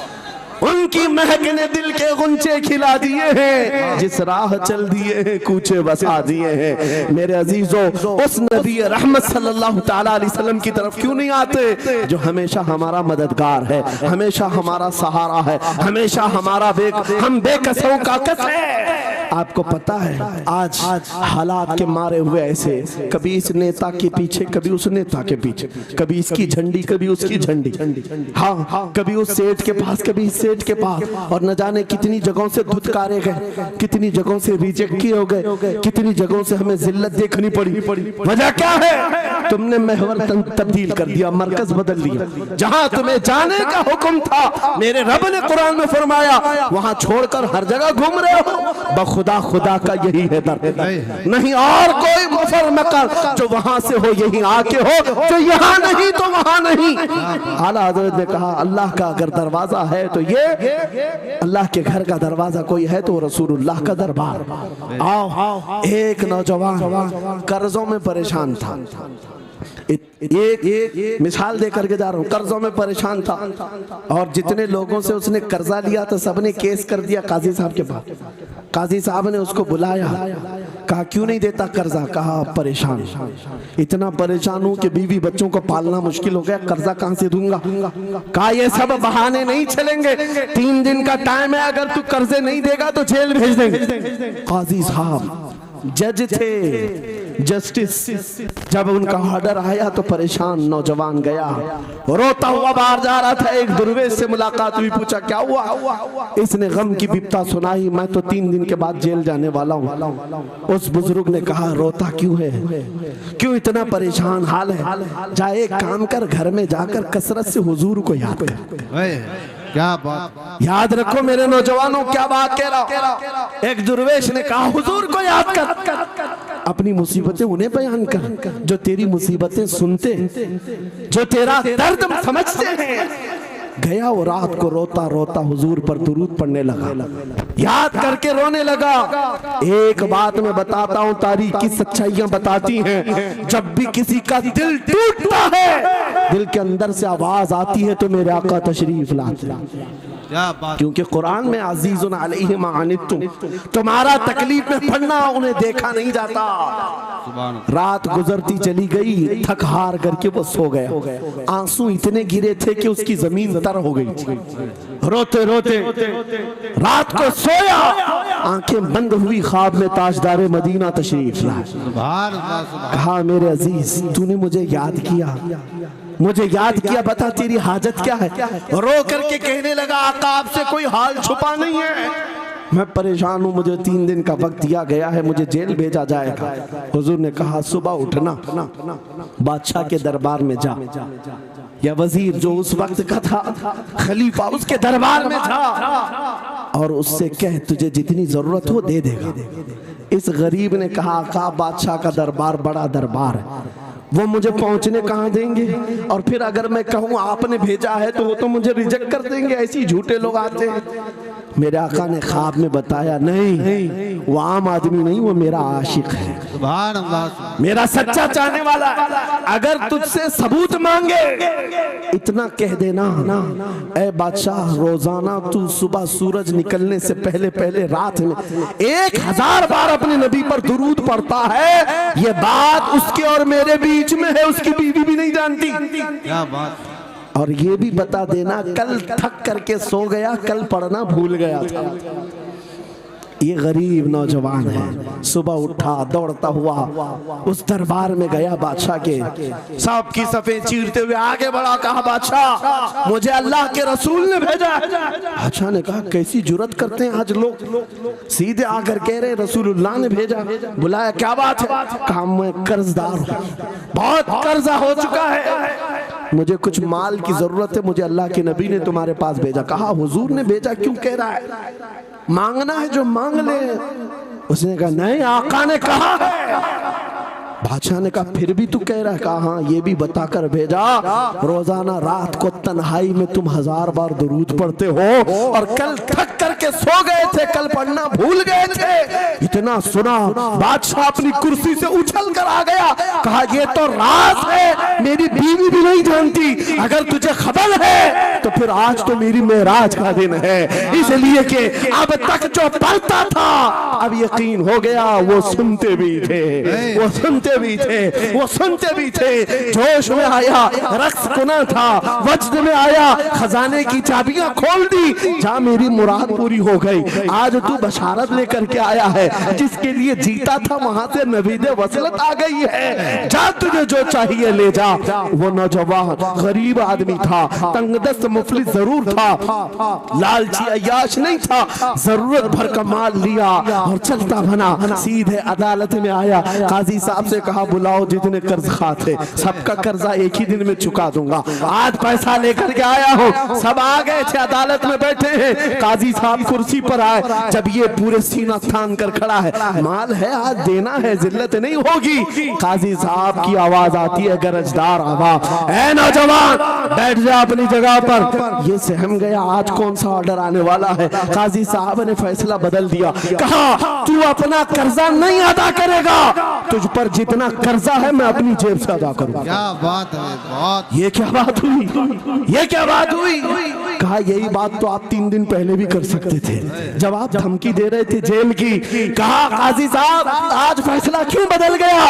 उनकी महक ने दिल के गुंचे खिला दिए हैं, जिस राह चल दिए हैं कूचे बसा दिए हैं। मेरे अजीजों, उस नबी रहमत सल्लल्लाहु ताला अलैहि वसल्लम की तरफ क्यों नहीं आते जो हमेशा हमारा मददगार है, हमेशा हमारा सहारा है, हमेशा हमारा हम बेकसों का कस है। आपको पता है आज हालात के मारे हुए ऐसे, कभी इस नेता के पीछे, कभी उस नेता के पीछे, कभी इसकी झंडी कभी उसकी झंडी, हाँ, कभी उस सेठ के पास कभी इस सेठ के पास, और न जाने कितनी जगहों से धुतकारे गए, कितनी जगहों से रिजेक्ट किए हो गए, कितनी जगहों से हमें जिल्लत देखनी पड़ी। वजह क्या है? तुमने महवर तब्दील कर दिया, मरकज बदल लिया। जहां तुम्हें जाने का हुक्म था, मेरे रब ने कुरान में फरमाया, वहां छोड़कर हर जगह घूम रहे हो। बखुदा खुदा का यही है दर, नहीं और कोई मुफर मकर, जो वहां से हो यही आके हो, जो यहाँ नहीं तो वहां नहीं। आला हजरत ने कहा, अल्लाह का अगर दरवाजा है तो ये अल्लाह के घर का दरवाजा कोई है तो रसूलुल्लाह का दरबार। आओ, एक नौजवान कर्जों में परेशान था, एक मिसाल दे करके जा रहा हूँ, कर्जों में परेशान था, और जितने लोगों से उसने कर्जा लिया था सबने केस कर दिया काजी साहब के पास। काजी साहब ने उसको बुलाया, कहा क्यों नहीं देता कर्जा? कहा परेशान, इतना परेशान हूँ कि बीवी बच्चों को पालना मुश्किल हो गया, कर्जा कहाँ से दूंगा? कहा ये सब बहाने नहीं चलेंगे, 3 दिन का टाइम है, अगर तू कर्जे नहीं देगा तो जेल भेज देंगे। काजी साहब जज थे, जस्टिस, जब उनका ऑर्डर आया तो परेशान नौजवान गया, रोता हुआ बाहर जा रहा था। एक दुर्वेश से मुलाकात हुई, पूछा क्या हुआ? इसने गम की बिपता सुनाई, मैं तो 3 दिन के बाद जेल जाने वाला हूँ। उस बुजुर्ग ने कहा, रोता क्यों है, क्यों इतना परेशान हाल है? जा एक काम कर, घर में जाकर कसरत से हुजूर को याद कर। क्या बात, याद रखो मेरे नौजवानों, क्या बात कह रहा। एक दुर्वेश ने कहा, हुजूर को याद कर, अपनी मुसीबतें उन्हें बयान कर जो तेरी मुसीबतें सुनते, जो तेरा दर्द समझते हैं। गया वो रात को रोता रोता हुजूर पर दुरूद पढ़ने लगा, याद करके रोने लगा। एक बात मैं बताता हूँ, तारीख की सच्चाइयां बताती हैं, जब भी किसी का दिल टूटता है, दिल के अंदर से आवाज आती है तो मेरे आका तशरीफ लाते हैं। क्या बात, क्योंकि कुरान में अजीजुन अलैहि मा अनित्तुम, तुम्हारा तकलीफ में पड़ना उन्हें देखा नहीं जाता। रात गुजरती चली गई, थक हार करके वो सो गया। आंसू इतने गिरे थे कि उसकी जमीन तर हो गई। रोते रोते रात को सोया, आंखें बंद हुई, ख्वाब में ताजदार मदीना तशरीफ लाया। कहा मेरे अजीज, तूने मुझे याद किया, मुझे याद किया, बता तेरी हाजत क्या है? रो करके कहने लगा, आका आपसे कोई हाल छुपा नहीं है, मैं परेशान हूँ, मुझे 3 दिन का वक्त दिया गया है, मुझे जेल भेजा जाएगा। हुजूर ने कहा, सुबह उठना, बादशाह के दरबार में जा, या वजीर जो उस वक्त का था, खलीफा, उसके दरबार में जा और उससे कह तुझे जितनी जरूरत हो दे देगा। इस गरीब ने कहा, आका बादशाह का दरबार बड़ा दरबार है, वो मुझे पहुंचने कहाँ देंगे, और फिर अगर मैं कहूँ आपने भेजा है तो वो तो मुझे रिजेक्ट कर देंगे, ऐसे ही झूठे लोग आते हैं। मेरे आका ने ख्वाब में बताया, नहीं वो आम आदमी नहीं, वो मेरा आशिक है, सुभान अल्लाह, मेरा सच्चा चाहने वाला। अगर तुझसे सबूत मांगे, इतना कह देना ना, ऐ बादशाह, रोजाना तू सुबह सूरज निकलने से पहले पहले रात में 1000 बार अपने नबी पर दुरूद पढ़ता है। ये बात उसके और मेरे बीच में है, उसकी बीवी भी नहीं जानती। क्या बात, और ये भी बता देना, कल थक करके सो गया, कल पढ़ना भूल गया था। ये गरीब नौजवान है, सुबह उठा दौड़ता हुआ उस दरबार में गया बादशाह के, सबकी सफेद चीरते हुए आगे बढ़ा, कहा बादशाह मुझे अल्लाह के रसूल ने भेजा है। बादशाह ने कहा कैसी जुर्रत करते हैं आज लोग, सीधे आकर कह रहे रसूलुल्लाह ने भेजा। बुलाया, क्या बात है? कहा मैं कर्जदार हूँ, बहुत कर्जा हो चुका है, मुझे कुछ माल की जरूरत है, मुझे अल्लाह के नबी ने तुम्हारे पास भेजा। कहा हुजूर ने भेजा, क्यों कह रहा है? मांगना है जो मांग ले। उसने कहा नहीं, आका ने कहा है। बादशाह ने कहा फिर भी तू कह रहा है? कहा हाँ, ये भी बताकर भेजा रोजाना रात को तन्हाई में तुम 1000 बार दुरूद पढ़ते हो और कल थक करके सो गए थे, कल पढ़ना भूल गए थे। इतना सुना बादशाह अपनी कुर्सी से उछल कर आ गया, कहा ये तो राज है, मेरी बीवी भी नहीं जानती, अगर तुझे खबर है तो फिर आज तो मेरी मेराज का दिन है, इसलिए कि अब तक जो पढ़ता था अब यकीन हो गया वो सुनते भी थे, वो सुनते भी थे, वो सुनते भी थे। जोश में आया, रक्स कुना था, वज्द में आया, खजाने की चाबियां खोल दी, जा मेरी मुराद पूरी हो गई। आज तू बशारत लेकर के आया है, जिसके लिए जीता था वहां से नवीद वसलत आ गई है, जा तुझे जो चाहिए ले जा। वो नौजवान गरीब आदमी था, तंगदस्त मुफलिस जरूर था, लालची अय्याश नहीं था, जरूरत भर का माल लिया और चलता बना, सीधे अदालत में आया। काजी साहब से कहा बुलाओ जितने कर्ज खा थे, सबका कर्जा एक ही दिन में चुका दूंगा, आज पैसा लेकर के आया हूँ। सब आ गए थे, अदालत में बैठे हैं, काजी साहब कुर्सी पर आए, जब ये पूरे सीना थान कर खड़ा है, माल है आज देना है, जिल्लत नहीं होगी। काजी साहब की आवाज आती है, गरजदार आवाज, ऐ नौजवान बैठ जा अपनी जगह पर। ये सहम गया, आज कौन सा ऑर्डर आने वाला है। काजी साहब ने फैसला बदल दिया, कहा तू अपना कर्जा नहीं अदा करेगा, तुझ पर जितना कर्जा है मैं अपनी जेब से अदा करूंगा। क्या बात है, बहुत। ये क्या बात हुई, ये क्या बात हुई? कहा यही बात तो आप 3 दिन पहले भी कर सकते थे, जब आप धमकी दे रहे थे जेल की। कहा काजी साहब आज फैसला क्यों बदल गया?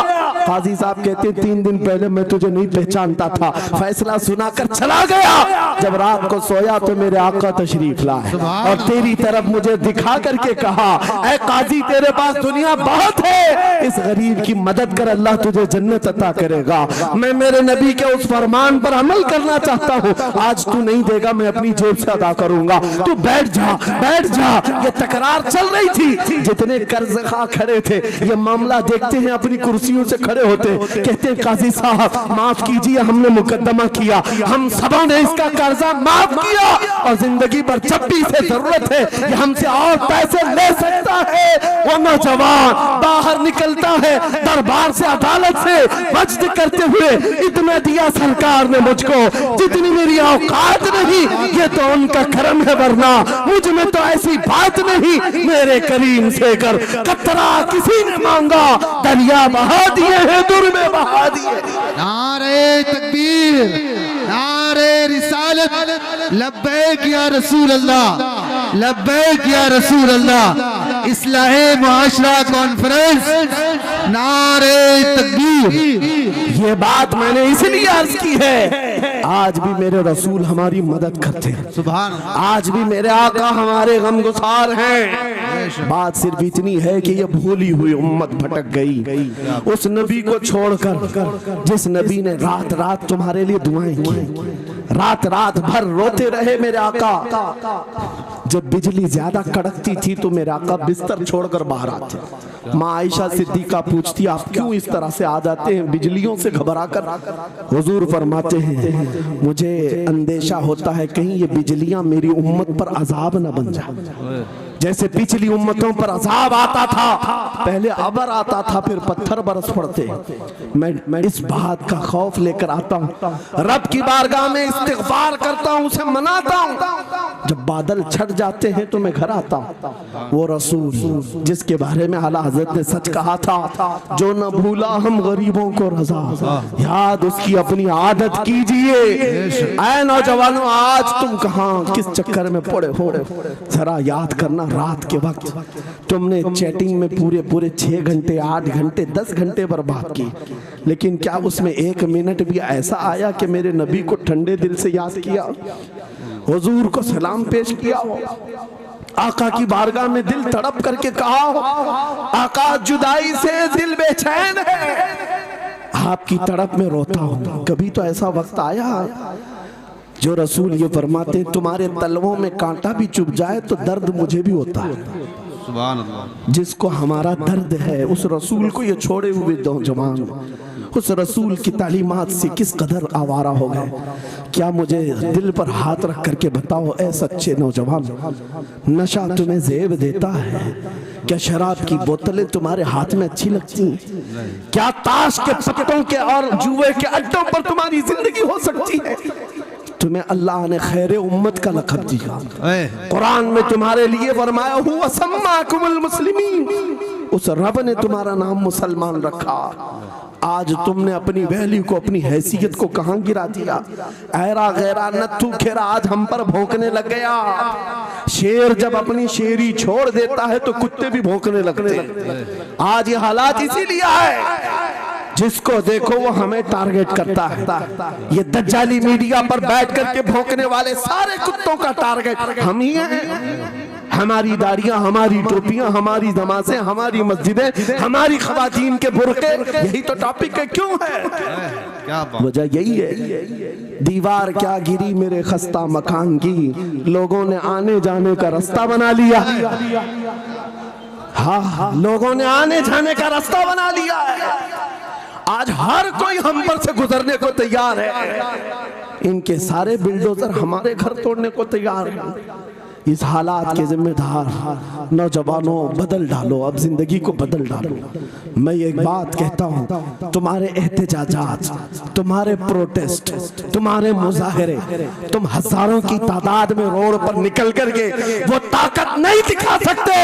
काजी साहब कहते 3 दिन पहले मैं तुझे नहीं पहचानता था, फैसला सुनाकर चला गया, जब रात को सोया तो मेरे आका तशरीफ लाए और तेरी तरफ मुझे दिखा करके कहा, ऐ काजी तेरे पास दुनिया बहुत है, इस गरीब की मदद कर, अल्लाह तुझे जन्नत अता करेगा। मैं मेरे नबी के उस फरमान पर अमल करना चाहता हूँ, आज तू नहीं देगा मैं अपनी जेब से अदा करूंगा, तू बैठ जा, बैठ जा। ये तकरार चल रही थी, जितने कर्ज खा खड़े थे ये मामला देखते हैं अपनी कुर्सियों से खड़े होते, कहते हैं काजी साहब माफ कीजिए, हमने मुकदमा किया, हम सबों ने इसका कर्जा माफ किया और जिंदगी भर जब भी इसे जरूरत है ये हमसे और पैसे ले सकता है। वो नौजवान बाहर निकलता है दरबार से, अदालत से वज्द करते हुए, इतना दिया सरकार ने मुझको जितनी मेरी औकात नहीं, ये तो उनका करम है, वरना मुझ में तो ऐसी बात नहीं, मेरे करीम से कर कतरा किसी ने मांगा, दरिया बहा दिए हैं, दुर में बहा दिए। नारे तकबीर, नारे रिसालत, लब्बैक या रसूल अल्लाह, लब्बैक या रसूल अल्लाह। इस्लाहे मुआशरा कॉन्फ्रेंस, नारे तकबीर। ये बात मैंने इसलिए अर्ज की है, आज भी मेरे रसूल हमारी मदद करते हैं, सुभान अल्लाह। आज भी मेरे आका हमारे गमगुसार हैं। बात सिर्फ इतनी है कि ये भूली हुई उम्मत भटक गई उस नबी को छोड़कर, जिस नबी ने रात रात तुम्हारे लिए दुआएं की, रात रात भर रोते रहे मेरे आका। जब बिजली ज्यादा कड़कती थी तो मेरे आका बिस्तर छोड़कर बाहर आते। माँ आयशा सिद्दीका पूछती आप क्यों इस तरह से आ जाते हैं बिजलियों से घबरा कर? हुजूर फरमाते हैं मुझे अंदेशा होता है कहीं ये बिजलियां मेरी उम्मत पर अजाब न बन जाए, जैसे पिछली उम्मतों पर अजाब आता था, पहले अबर आता था फिर पत्थर बरस पड़ते। मैं इस बात का खौफ लेकर आता हूँ, रब की बारगाह में इस्तिग़फार करता हूँ, उसे मनाता हूँ। जब बादल छट जाते हैं तो मैं घर आता हूँ। वो रसूल जिसके बारे में आला हज़रत ने सच कहा था, जो न भूला हम गरीबों को रजा, याद उसकी अपनी आदत कीजिए। ऐ नौजवानों आज तुम कहाँ किस चक्कर में पड़े हो, जरा याद करना। रात के वक्त तुमने चैटिंग में पूरे 6 घंटे 8 घंटे 10 घंटे बर्बाद की, लेकिन क्या उसमें 1 मिनट भी ऐसा आया कि मेरे नबी को ठंडे दिल से याद किया, हुजूर को सलाम पेश किया हो? आका की बारगाह में दिल तड़प करके कहा हो, आका जुदाई से दिल बेचैन है, आपकी तड़प में रोता हूं। कभी तो ऐसा वक्त आया जो रसूल ये फरमाते तुम्हारे तलवों में कांटा भी चुभ जाए तो दर्द मुझे भी होता है। सुभान अल्लाह। जिसको हमारा दर्द है उस रसूल को ये छोड़े हुए नौजवान उस रसूल की तालीमात से किस कदर आवारा हो गए। क्या मुझे दिल पर हाथ रख करके बताओ ऐ सच्चे नौजवान, नशा तुम्हें जेब देता है? क्या शराब की बोतलें तुम्हारे हाथ में अच्छी लगती हैं? क्या ताश के पत्तों के और जुए के अड्डों पर तुम्हारी जिंदगी हो सकती है? तुम्हें अल्लाह ने खैर उम्मत का लक़ब दिया। कुरान में तुम्हारे लिए फरमाया हुआ सम्माकुमुल मुस्लिमीन, उस रब ने तुम्हारा नाम मुसलमान रखा। आज तुमने अपनी वैल्यू को, अपनी हैसियत को कहां गिरा दिया? ऐरा गैरा नत्थू खेरा आज हम पर भौंकने लग गया। शेर जब अपनी शेरी छोड़ देता है तो कुत्ते भी भौंकने लगते हैं। आज ये हालात इसीलिए है, जिसको देखो वो हमें टारगेट करता है। ये दज्जाली मीडिया पर बैठ करके भौंकने वाले सारे कुत्तों का टारगेट हम ही हैं। हमारी दाढ़ियां, हमारी टोपियां, हमारी नमाजें, हमारी मस्जिदें, हमारी खवातीन के बुरके, यही तो टॉपिक है। क्यों है? क्या वजह यही है, दीवार क्या गिरी मेरे खस्ता मकान की, लोगों ने आने जाने का रास्ता बना लिया। हाँ, लोगों ने आने जाने का रास्ता बना लिया है। आज हर कोई हम पर से गुजरने को तैयार है। इनके सारे बिल्डोजर हमारे घर तोड़ने को तैयार है। इस हालात के जिम्मेदार नौजवानों बदल डालो, अब जिंदगी को बदल डालो। मैं एक बात कहता हूँ, तुम्हारे एहतजाजात, तुम्हारे प्रोटेस्ट, तुम्हारे मुजाहरे, तुम हजारों की तादाद में रोड पर निकल करके वो ताकत नहीं दिखा सकते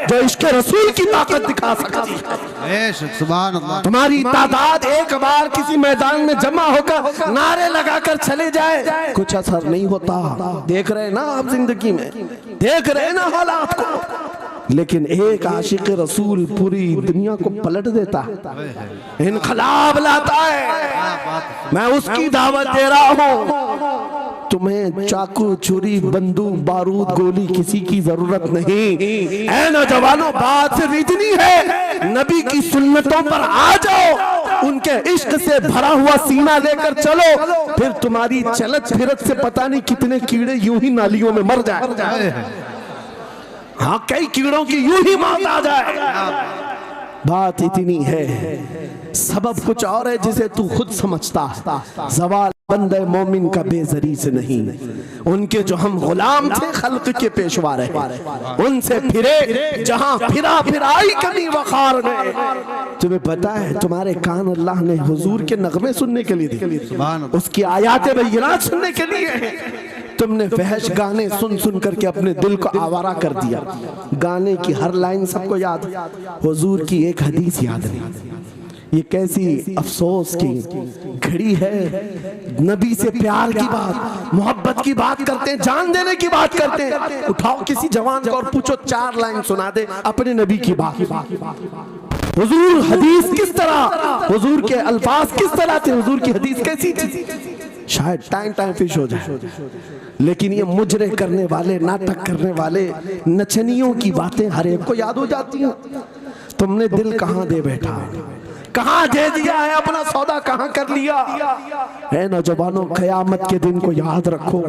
जो इश्क़ रसूल की ताकत दिखा सकती है। सुभान अल्लाह। तुम्हारी तादाद एक बार किसी मैदान में जमा होकर नारे लगाकर चले जाए, कुछ असर नहीं होता। देख रहे ना आप जिंदगी में, देख रहे ना हालात को। लेकिन एक आशिक रसूल पूरी दुनिया को पलट देता है, इनकलाब लाता है। मैं उसकी दावत दे रहा हूँ। तुम्हें चाकू, छुरी, बंदूक, बारूद, गोली किसी की जरूरत नहीं। ऐ नौजवानों, बात सिर्फ इतनी है, नबी की सुन्नतों पर आ जाओ, उनके इश्क से भरा हुआ सीना लेकर चलो, फिर तुम्हारी चलत फिरत से पता नहीं कितने कीड़े यूं ही नालियों में मर जाए। हाँ, कई कीड़ों की यूं ही मौत आ जाए। बात इतनी है, सबब कुछ और है जिसे तू खुद समझता है। सवाल बंदे मोमिन का बेजरी से नहीं, उनके जो हम गुलाम थे खल्क के पेशवा रहे, उनसे फिरे जहां फिरा फिराई कभी वखार ने। तुम्हें पता है तुम्हारे कान अल्लाह ने हुजूर के नगमे सुनने के लिए दिए, उसकी आयात बय्यिनात सुनने के लिए। तुमने फहश गाने सुन सुन करके अपने दिल को आवारा कर दिया। गाने की हर लाइन सबको याद, हुजूर की एक हदीस याद नहीं। ये कैसी अफसोस की घड़ी है। नबी से प्यार की बात, मोहब्बत की बात करते हैं, जान देने की बात करते हैं। उठाओ किसी जवान को और पूछो 4 लाइन सुना दे अपने नबी की बात। हुजूर हदीस किस तरह, हुजूर के अल्फाज किस तरह थे, हुजूर की हदीस कैसी थी? शायद टाइम फिश हो जाए। लेकिन ये मुजरे करने वाले, नाटक करने वाले नचनियों की बातें हर एक को याद हो जाती हैं। तुमने दिल कहां दे बैठा, कहां दे दिया है, अपना सौदा कहां कर लिया है? नौजवानों, क़यामत के दिन को याद रखो,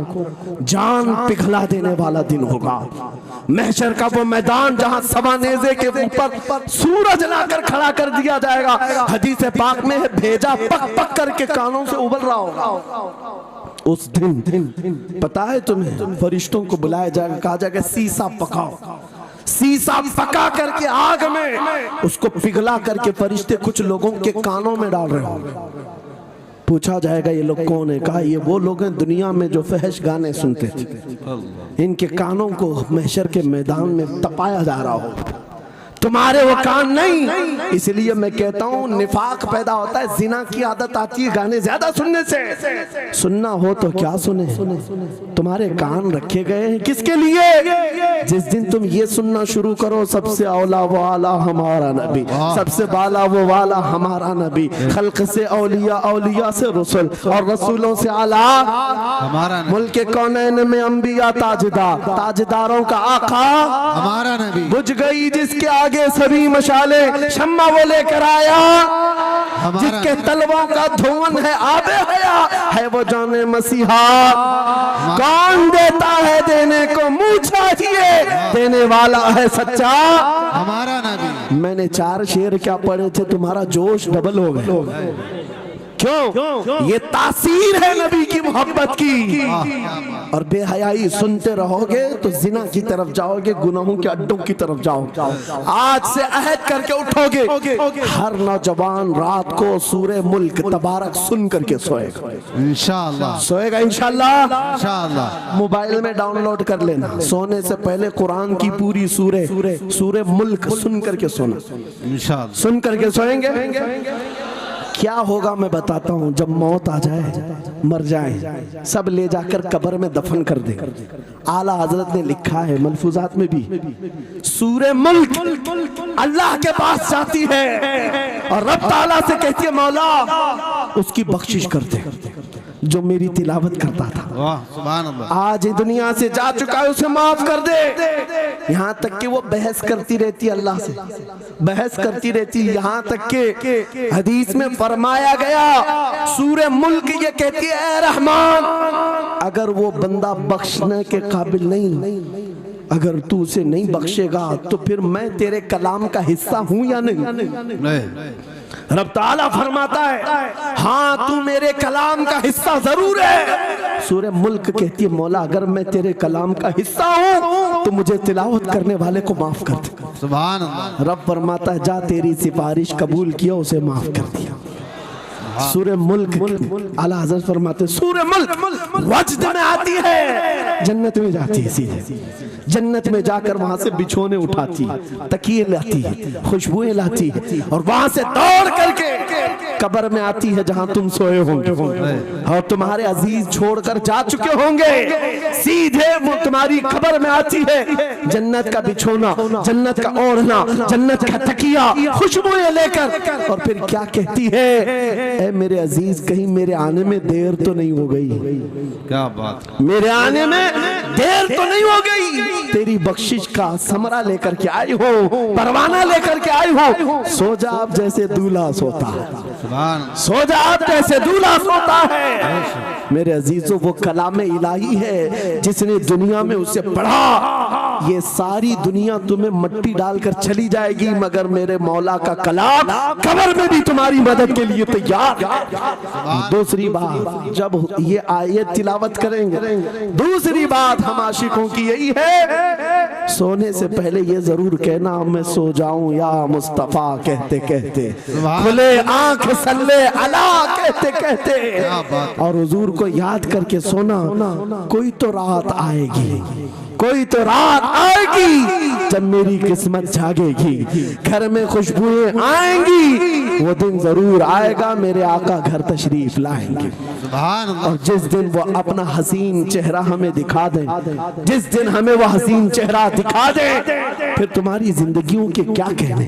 जान पिघला देने वाला दिन होगा। महशर का वो मैदान जहां सवा नेज़े के ऊपर सूरज लाकर खड़ा कर दिया जाएगा। हदीस पाक में है, भेजा पक पक करके कानों से उबल रहा होगा। उस दिन पता है तुम्हें, फरिश्तों को बुलाया जाएगा, कहा जाएगा शीशा पकाओ। शीशा पका करके आग में उसको पिघला करके फरिश्ते कुछ लोगों के कानों में डाल रहे होंगे। पूछा जाएगा ये लोग कौन है? कहा ये वो लोग हैं दुनिया में जो फहश गाने सुनते थे, इनके कानों को महशर के मैदान में तपाया जा रहा होगा। तुम्हारे वो कान नहीं। इसलिए मैं कहता हूँ निफाक पैदा होता है, जिना की आदत आती है गाने ज्यादा सुनने से। सुनना हो तो क्या सुने, तुम्हारे कान रखे गए हैं किसके लिए? जिस दिन तुम ये सुनना शुरू करो सबसे औला वो आला हमारा नबी, सबसे बाला वो वाला हमारा नबी, खल्क से औलिया, औलिया से रसूल और रसूलों से आला हमारा नबी, मुल्क कौनैन में अंबिया ताजदार, ताजदारों का आका हमारा नबी, बुझ गई जिसके आगे सभी मशाले, शम्मा वो लेकर आया जिसके तलवों का धुआं है आबे हया, है वो जाने मसीहा। कौन देता है देने को मुँह चाहिए, देने वाला है सच्चा हमारा नबी। मैंने 4 शेर क्या पढ़े थे, तुम्हारा जोश डबल हो गया। क्यों? ये तासीर है नबी की मोहब्बत की। और बेहयाई सुनते रहोगे तो जिना की तरफ जाओगे, गुनाहों के अड्डों की तरफ जाओगे। आज से अहद करके उठोगे, हर नौजवान रात को सूरे मुल्क तबारक सुन करके सोएगा इंशाअल्लाह, सोएगा इंशाअल्लाह। इंशाअल्लाह। मोबाइल में डाउनलोड कर लेना, सोने से पहले कुरान की पूरी सूरे मुल्क सुन करके सोना, इंशाअल्लाह सुन करके सोएंगे। क्या होगा मैं बताता हूँ, जब मौत आ जाए, मर जाए, सब ले जाकर कब्र में दफन कर दे। आला हजरत ने लिखा है मलफूजात में भी, सूरे मुल्क अल्लाह के पास जाती है और रब ताला से कहती है मौला उसकी बख्शिश कर दे जो मेरी तिलावत करता था। वाह सुभान अल्लाह। आज दुनिया से जा चुका है, उसे माफ कर दे। यहाँ तक कि वो बहस करती रहती अल्लाह से, बहस करती रहती। यहाँ तक के हदीस में फरमाया गया सूरे मुल्क ये कहती है ऐ रहमान, अगर वो बंदा बख्शने के काबिल नहीं, अगर तू उसे नहीं बख्शेगा तो फिर मैं तेरे कलाम का हिस्सा हूं या नहीं? रब ताला फरमाता है हाँ तू मेरे कलाम का हिस्सा जरूर है। सूरह मुल्क कहती है मौला अगर मैं तेरे कलाम का हिस्सा हूँ तो मुझे तिलावत करने वाले को माफ कर दे। सुभान अल्लाह। रब फरमाता है जा तेरी सिफारिश कबूल किया, उसे माफ कर दिया। सूरह मुल्क आला हज़रत फरमाते सूरह मुल्क वज्द में आती है, जन्नत में जाती है, सीधे जन्नत में जाकर वहां से बिछोने उठाती, तकिए लाती है, खुशबुएं लाती है और वहां से दौड़ करके कब्र में आती है जहां तुम सोए होंगे और तुम्हारे अजीज छोड़कर जा चुके होंगे। सीधे वो तुम्हारी कब्र में आती है, जन्नत का बिछोना, जन्नत का ओढ़ना, जन्नत का तकिया, खुशबुएं लेकर, और फिर क्या कहती है ऐ मेरे अजीज कहीं मेरे आने में देर तो नहीं हो गई? क्या बात, मेरे आने में देर तो नहीं हो गई? तेरी बख्शिश का समरा लेकर के आई हो, परवाना लेकर के आई हो। सो जा आप जैसे दूल्हा सोता है, सो जा आप जैसे दूल्हा सोता है। मेरे अजीजों वो कलाम इलाही है, जिसने दुनिया में उसे पढ़ा, ये सारी दुनिया तुम्हें मट्टी डालकर चली जाएगी मगर मेरे मौला का कलाम कब्र में भी तुम्हारी मदद के लिए तैयार। दूसरी बात जब ये आयत तिलावत करेंगे, दूसरी बात हम आशिकों की यही है सोने से पहले ये जरूर कहना मैं सो जाऊं या मुस्तफा कहते कहते, खुले आंख सल्ले अला कहते कहते, और हुजूर को याद करके सोना। कोई तो रात आएगी, कोई तो रात आएगी जब मेरी किस्मत जागेगी, घर में खुशबुएं आएंगी, वो दिन जरूर आएगा मेरे आका घर तशरीफ लाएंगे। और जिस दिन वो अपना हसीन चेहरा हमें दिखा दे, जिस दिन हमें वो हसीन चेहरा दिखा दे, फिर तुम्हारी जिंदगियों के क्या कहने,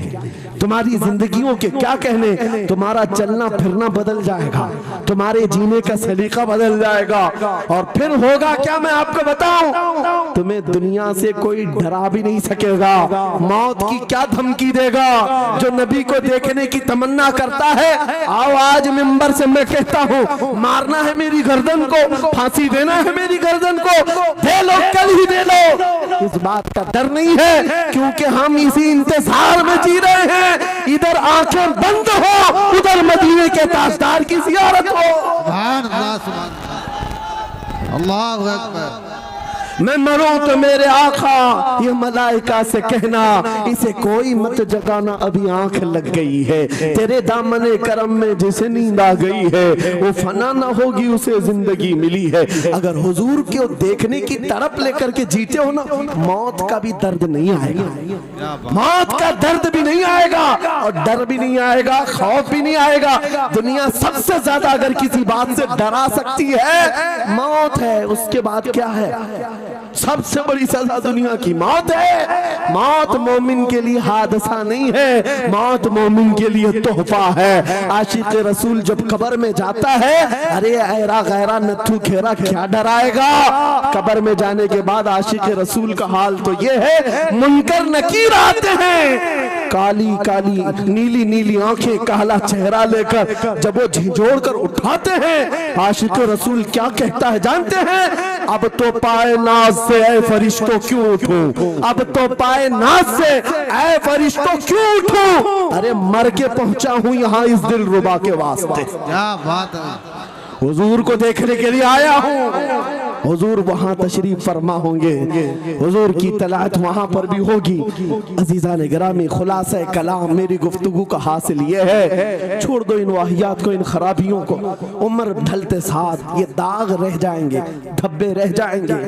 तुम्हारी जिंदगियों के क्या कहने, तुम्हारा चलना फिरना बदल जाएगा, तुम्हारे जीने का सलीका बदल जाएगा। और फिर होगा क्या मैं आपको बताऊं, तुम्हें दुनिया से कोई डरा भी नहीं सकेगा। मौत की क्या धमकी देगा? जो नबी को देखने की तमन्ना करता है, आओ आज मिंबर से मैं कहता हूँ मारना है मेरी गर्दन को, फांसी देना है मेरी गर्दन को, दे लो कल ही दे लो। इस बात का डर नहीं है क्योंकि हम इसी इंतजार में जी रहे हैं, इधर आंखें बंद हो उधर मदीने के ताजदार की जियारत हो। सुभान अल्लाह, सुभान अल्लाह, अल्लाहु अकबर। मैं मरूं तो मेरे आका ये मलाइका से कहना इसे कोई मत जगाना, अभी आंख लग गई है। तेरे दामने करम में जिसे नींद आ गई है वो फना ना होगी, उसे जिंदगी मिली है। अगर हुजूर को देखने की तड़प लेकर के जीते हो ना, मौत का भी दर्द नहीं आएगा, मौत का दर्द भी नहीं आएगा और डर भी नहीं आएगा, खौफ भी नहीं आएगा। दुनिया सबसे ज्यादा अगर किसी बात से डरा सकती है मौत है, उसके बाद क्या है? सबसे बड़ी सजा दुनिया की मौत है। मौत मोमिन के लिए हादसा नहीं है, मौत मोमिन के लिए तोहफा है। आशिक रसूल जब कब्र में जाता है, अरे ऐरा गैरा नथु खेरा क्या डराएगा? कब्र में जाने के बाद आशिक रसूल का हाल तो ये है, मुनकर नकीर आते हैं, काली काली नीली नीली आंखें, काला चेहरा लेकर जब वो झिझोड़ कर उठाते हैं, आशिक रसूल क्या कहता है जानते हैं? अब तो पाए नाज से ऐ फरिश्तों क्यों उठूं, अब तो पाए नाज से ऐ फरिश्तों क्यों उठूं? अरे मर के पहुंचा हूं यहाँ इस दिल रुबा के वास्ते। क्या बात है, हुजूर को देखने के लिए आया हूँ। हुजूर वहां तशरीफ फरमा होंगे, हुजूर की तलात वहां पर भी होगी। अजीज़ान गिरामी, खुलासा कलाम मेरी गुफ्तगू का हासिल ये है, छोड़ दो इन वाहियात को, इन खराबियों को। उम्र ढलते साथ ये दाग रह जाएंगे, धब्बे रह जाएंगे,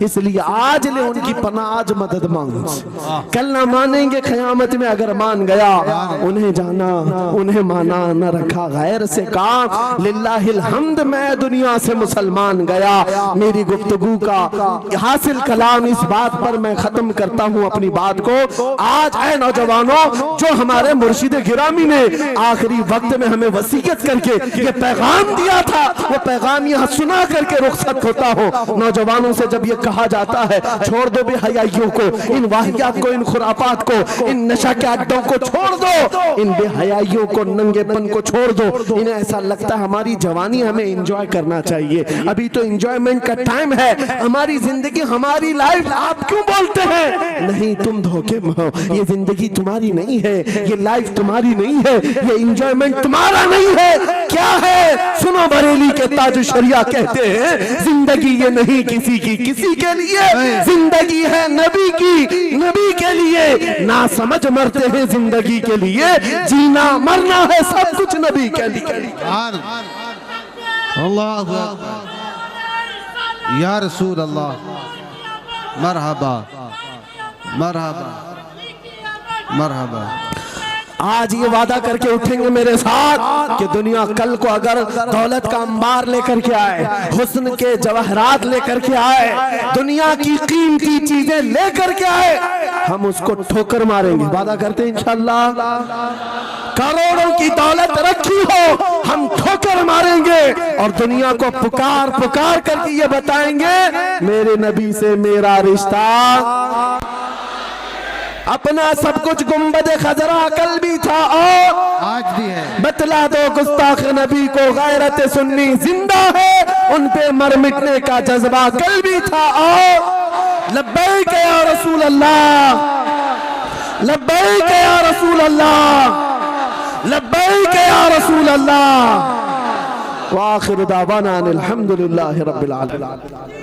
इसलिए आज ले उनकी पनाह, आज मदद मांगो। कल ना मानेंगे, क़यामत में अगर मान गया, उन्हें जाना उन्हें माना, न रखा गैर से काम। लिल्लाहिल हम्द, मैं दुनिया से मुसलमान गया। मेरी गुफ्तगू का हासिल कलाम इस बात पर मैं खत्म करता हूँ अपनी बात को। आज ऐ नौजवानों, जो हमारे मुर्शिद गिरामी ने आखिरी वक्त में हमें वसीयत करके ये पैगाम दिया था, वो पैगाम यहाँ सुना करके रुखसत होता हो। नौजवानों से जब ये कहा जाता है छोड़ दो बेहयाइयों को, इन वाहियात को, इन खुराफात को, इन नशा के अड्डों को छोड़ दो, इन बेहयाइयों को, नंगेपन को छोड़ दो। इन्हें ऐसा लगता है हमारी जवानी हमें एंजॉय करना चाहिए, अभी तो एंजॉयमेंट का टाइम है, हमारी जिंदगी हमारी लाइफ। आप क्यों बोलते हैं? नहीं, तुम धोखे में हो, ये जिंदगी तुम्हारी नहीं है, ये लाइफ तुम्हारी नहीं है, ये एंजॉयमेंट तुम्हारा नहीं है। क्या है? सुनो, बरेली के ताज शरिया कहते हैं जिंदगी ये नहीं किसी की किसी के लिए, जिंदगी है नबी की नबी के लिए। ना समझ मरते हैं जिंदगी के लिए, जीना मरना है सब कुछ नबी के लिए। अल्लाह या रसूल अल्लाह, मरहबा मरहबा मरहबा। आज ये वादा करके उठेंगे मेरे साथ कि दुनिया कल को अगर दौलत का अंबार लेकर के आए, हुस्न के जवाहरात लेकर के आए, दुनिया की कीमती चीजें लेकर के आए, हम उसको ठोकर मारेंगे। वादा करते हैं इंशाअल्लाह। करोड़ों की दौलत रखी हो, हम ठोकर मारेंगे और दुनिया को पुकार पुकार करके ये बताएंगे मेरे नबी से मेरा रिश्ता। अपना सब कुछ गुंबद खजरा कल भी था और आज भी है। बतला दो गुस्ताख नबी को गैरत सुन्नी जिंदा है, उन पे मर मिटने का जज्बा कल भी था और लब्बैक या रसूल अल्लाह, लब्बैक या रसूल अल्लाह, लब्बैक या रसूल अल्लाह। व आखिर दावाना अनिल हम्दुलिल्लाहि रब्बिल आलमीन।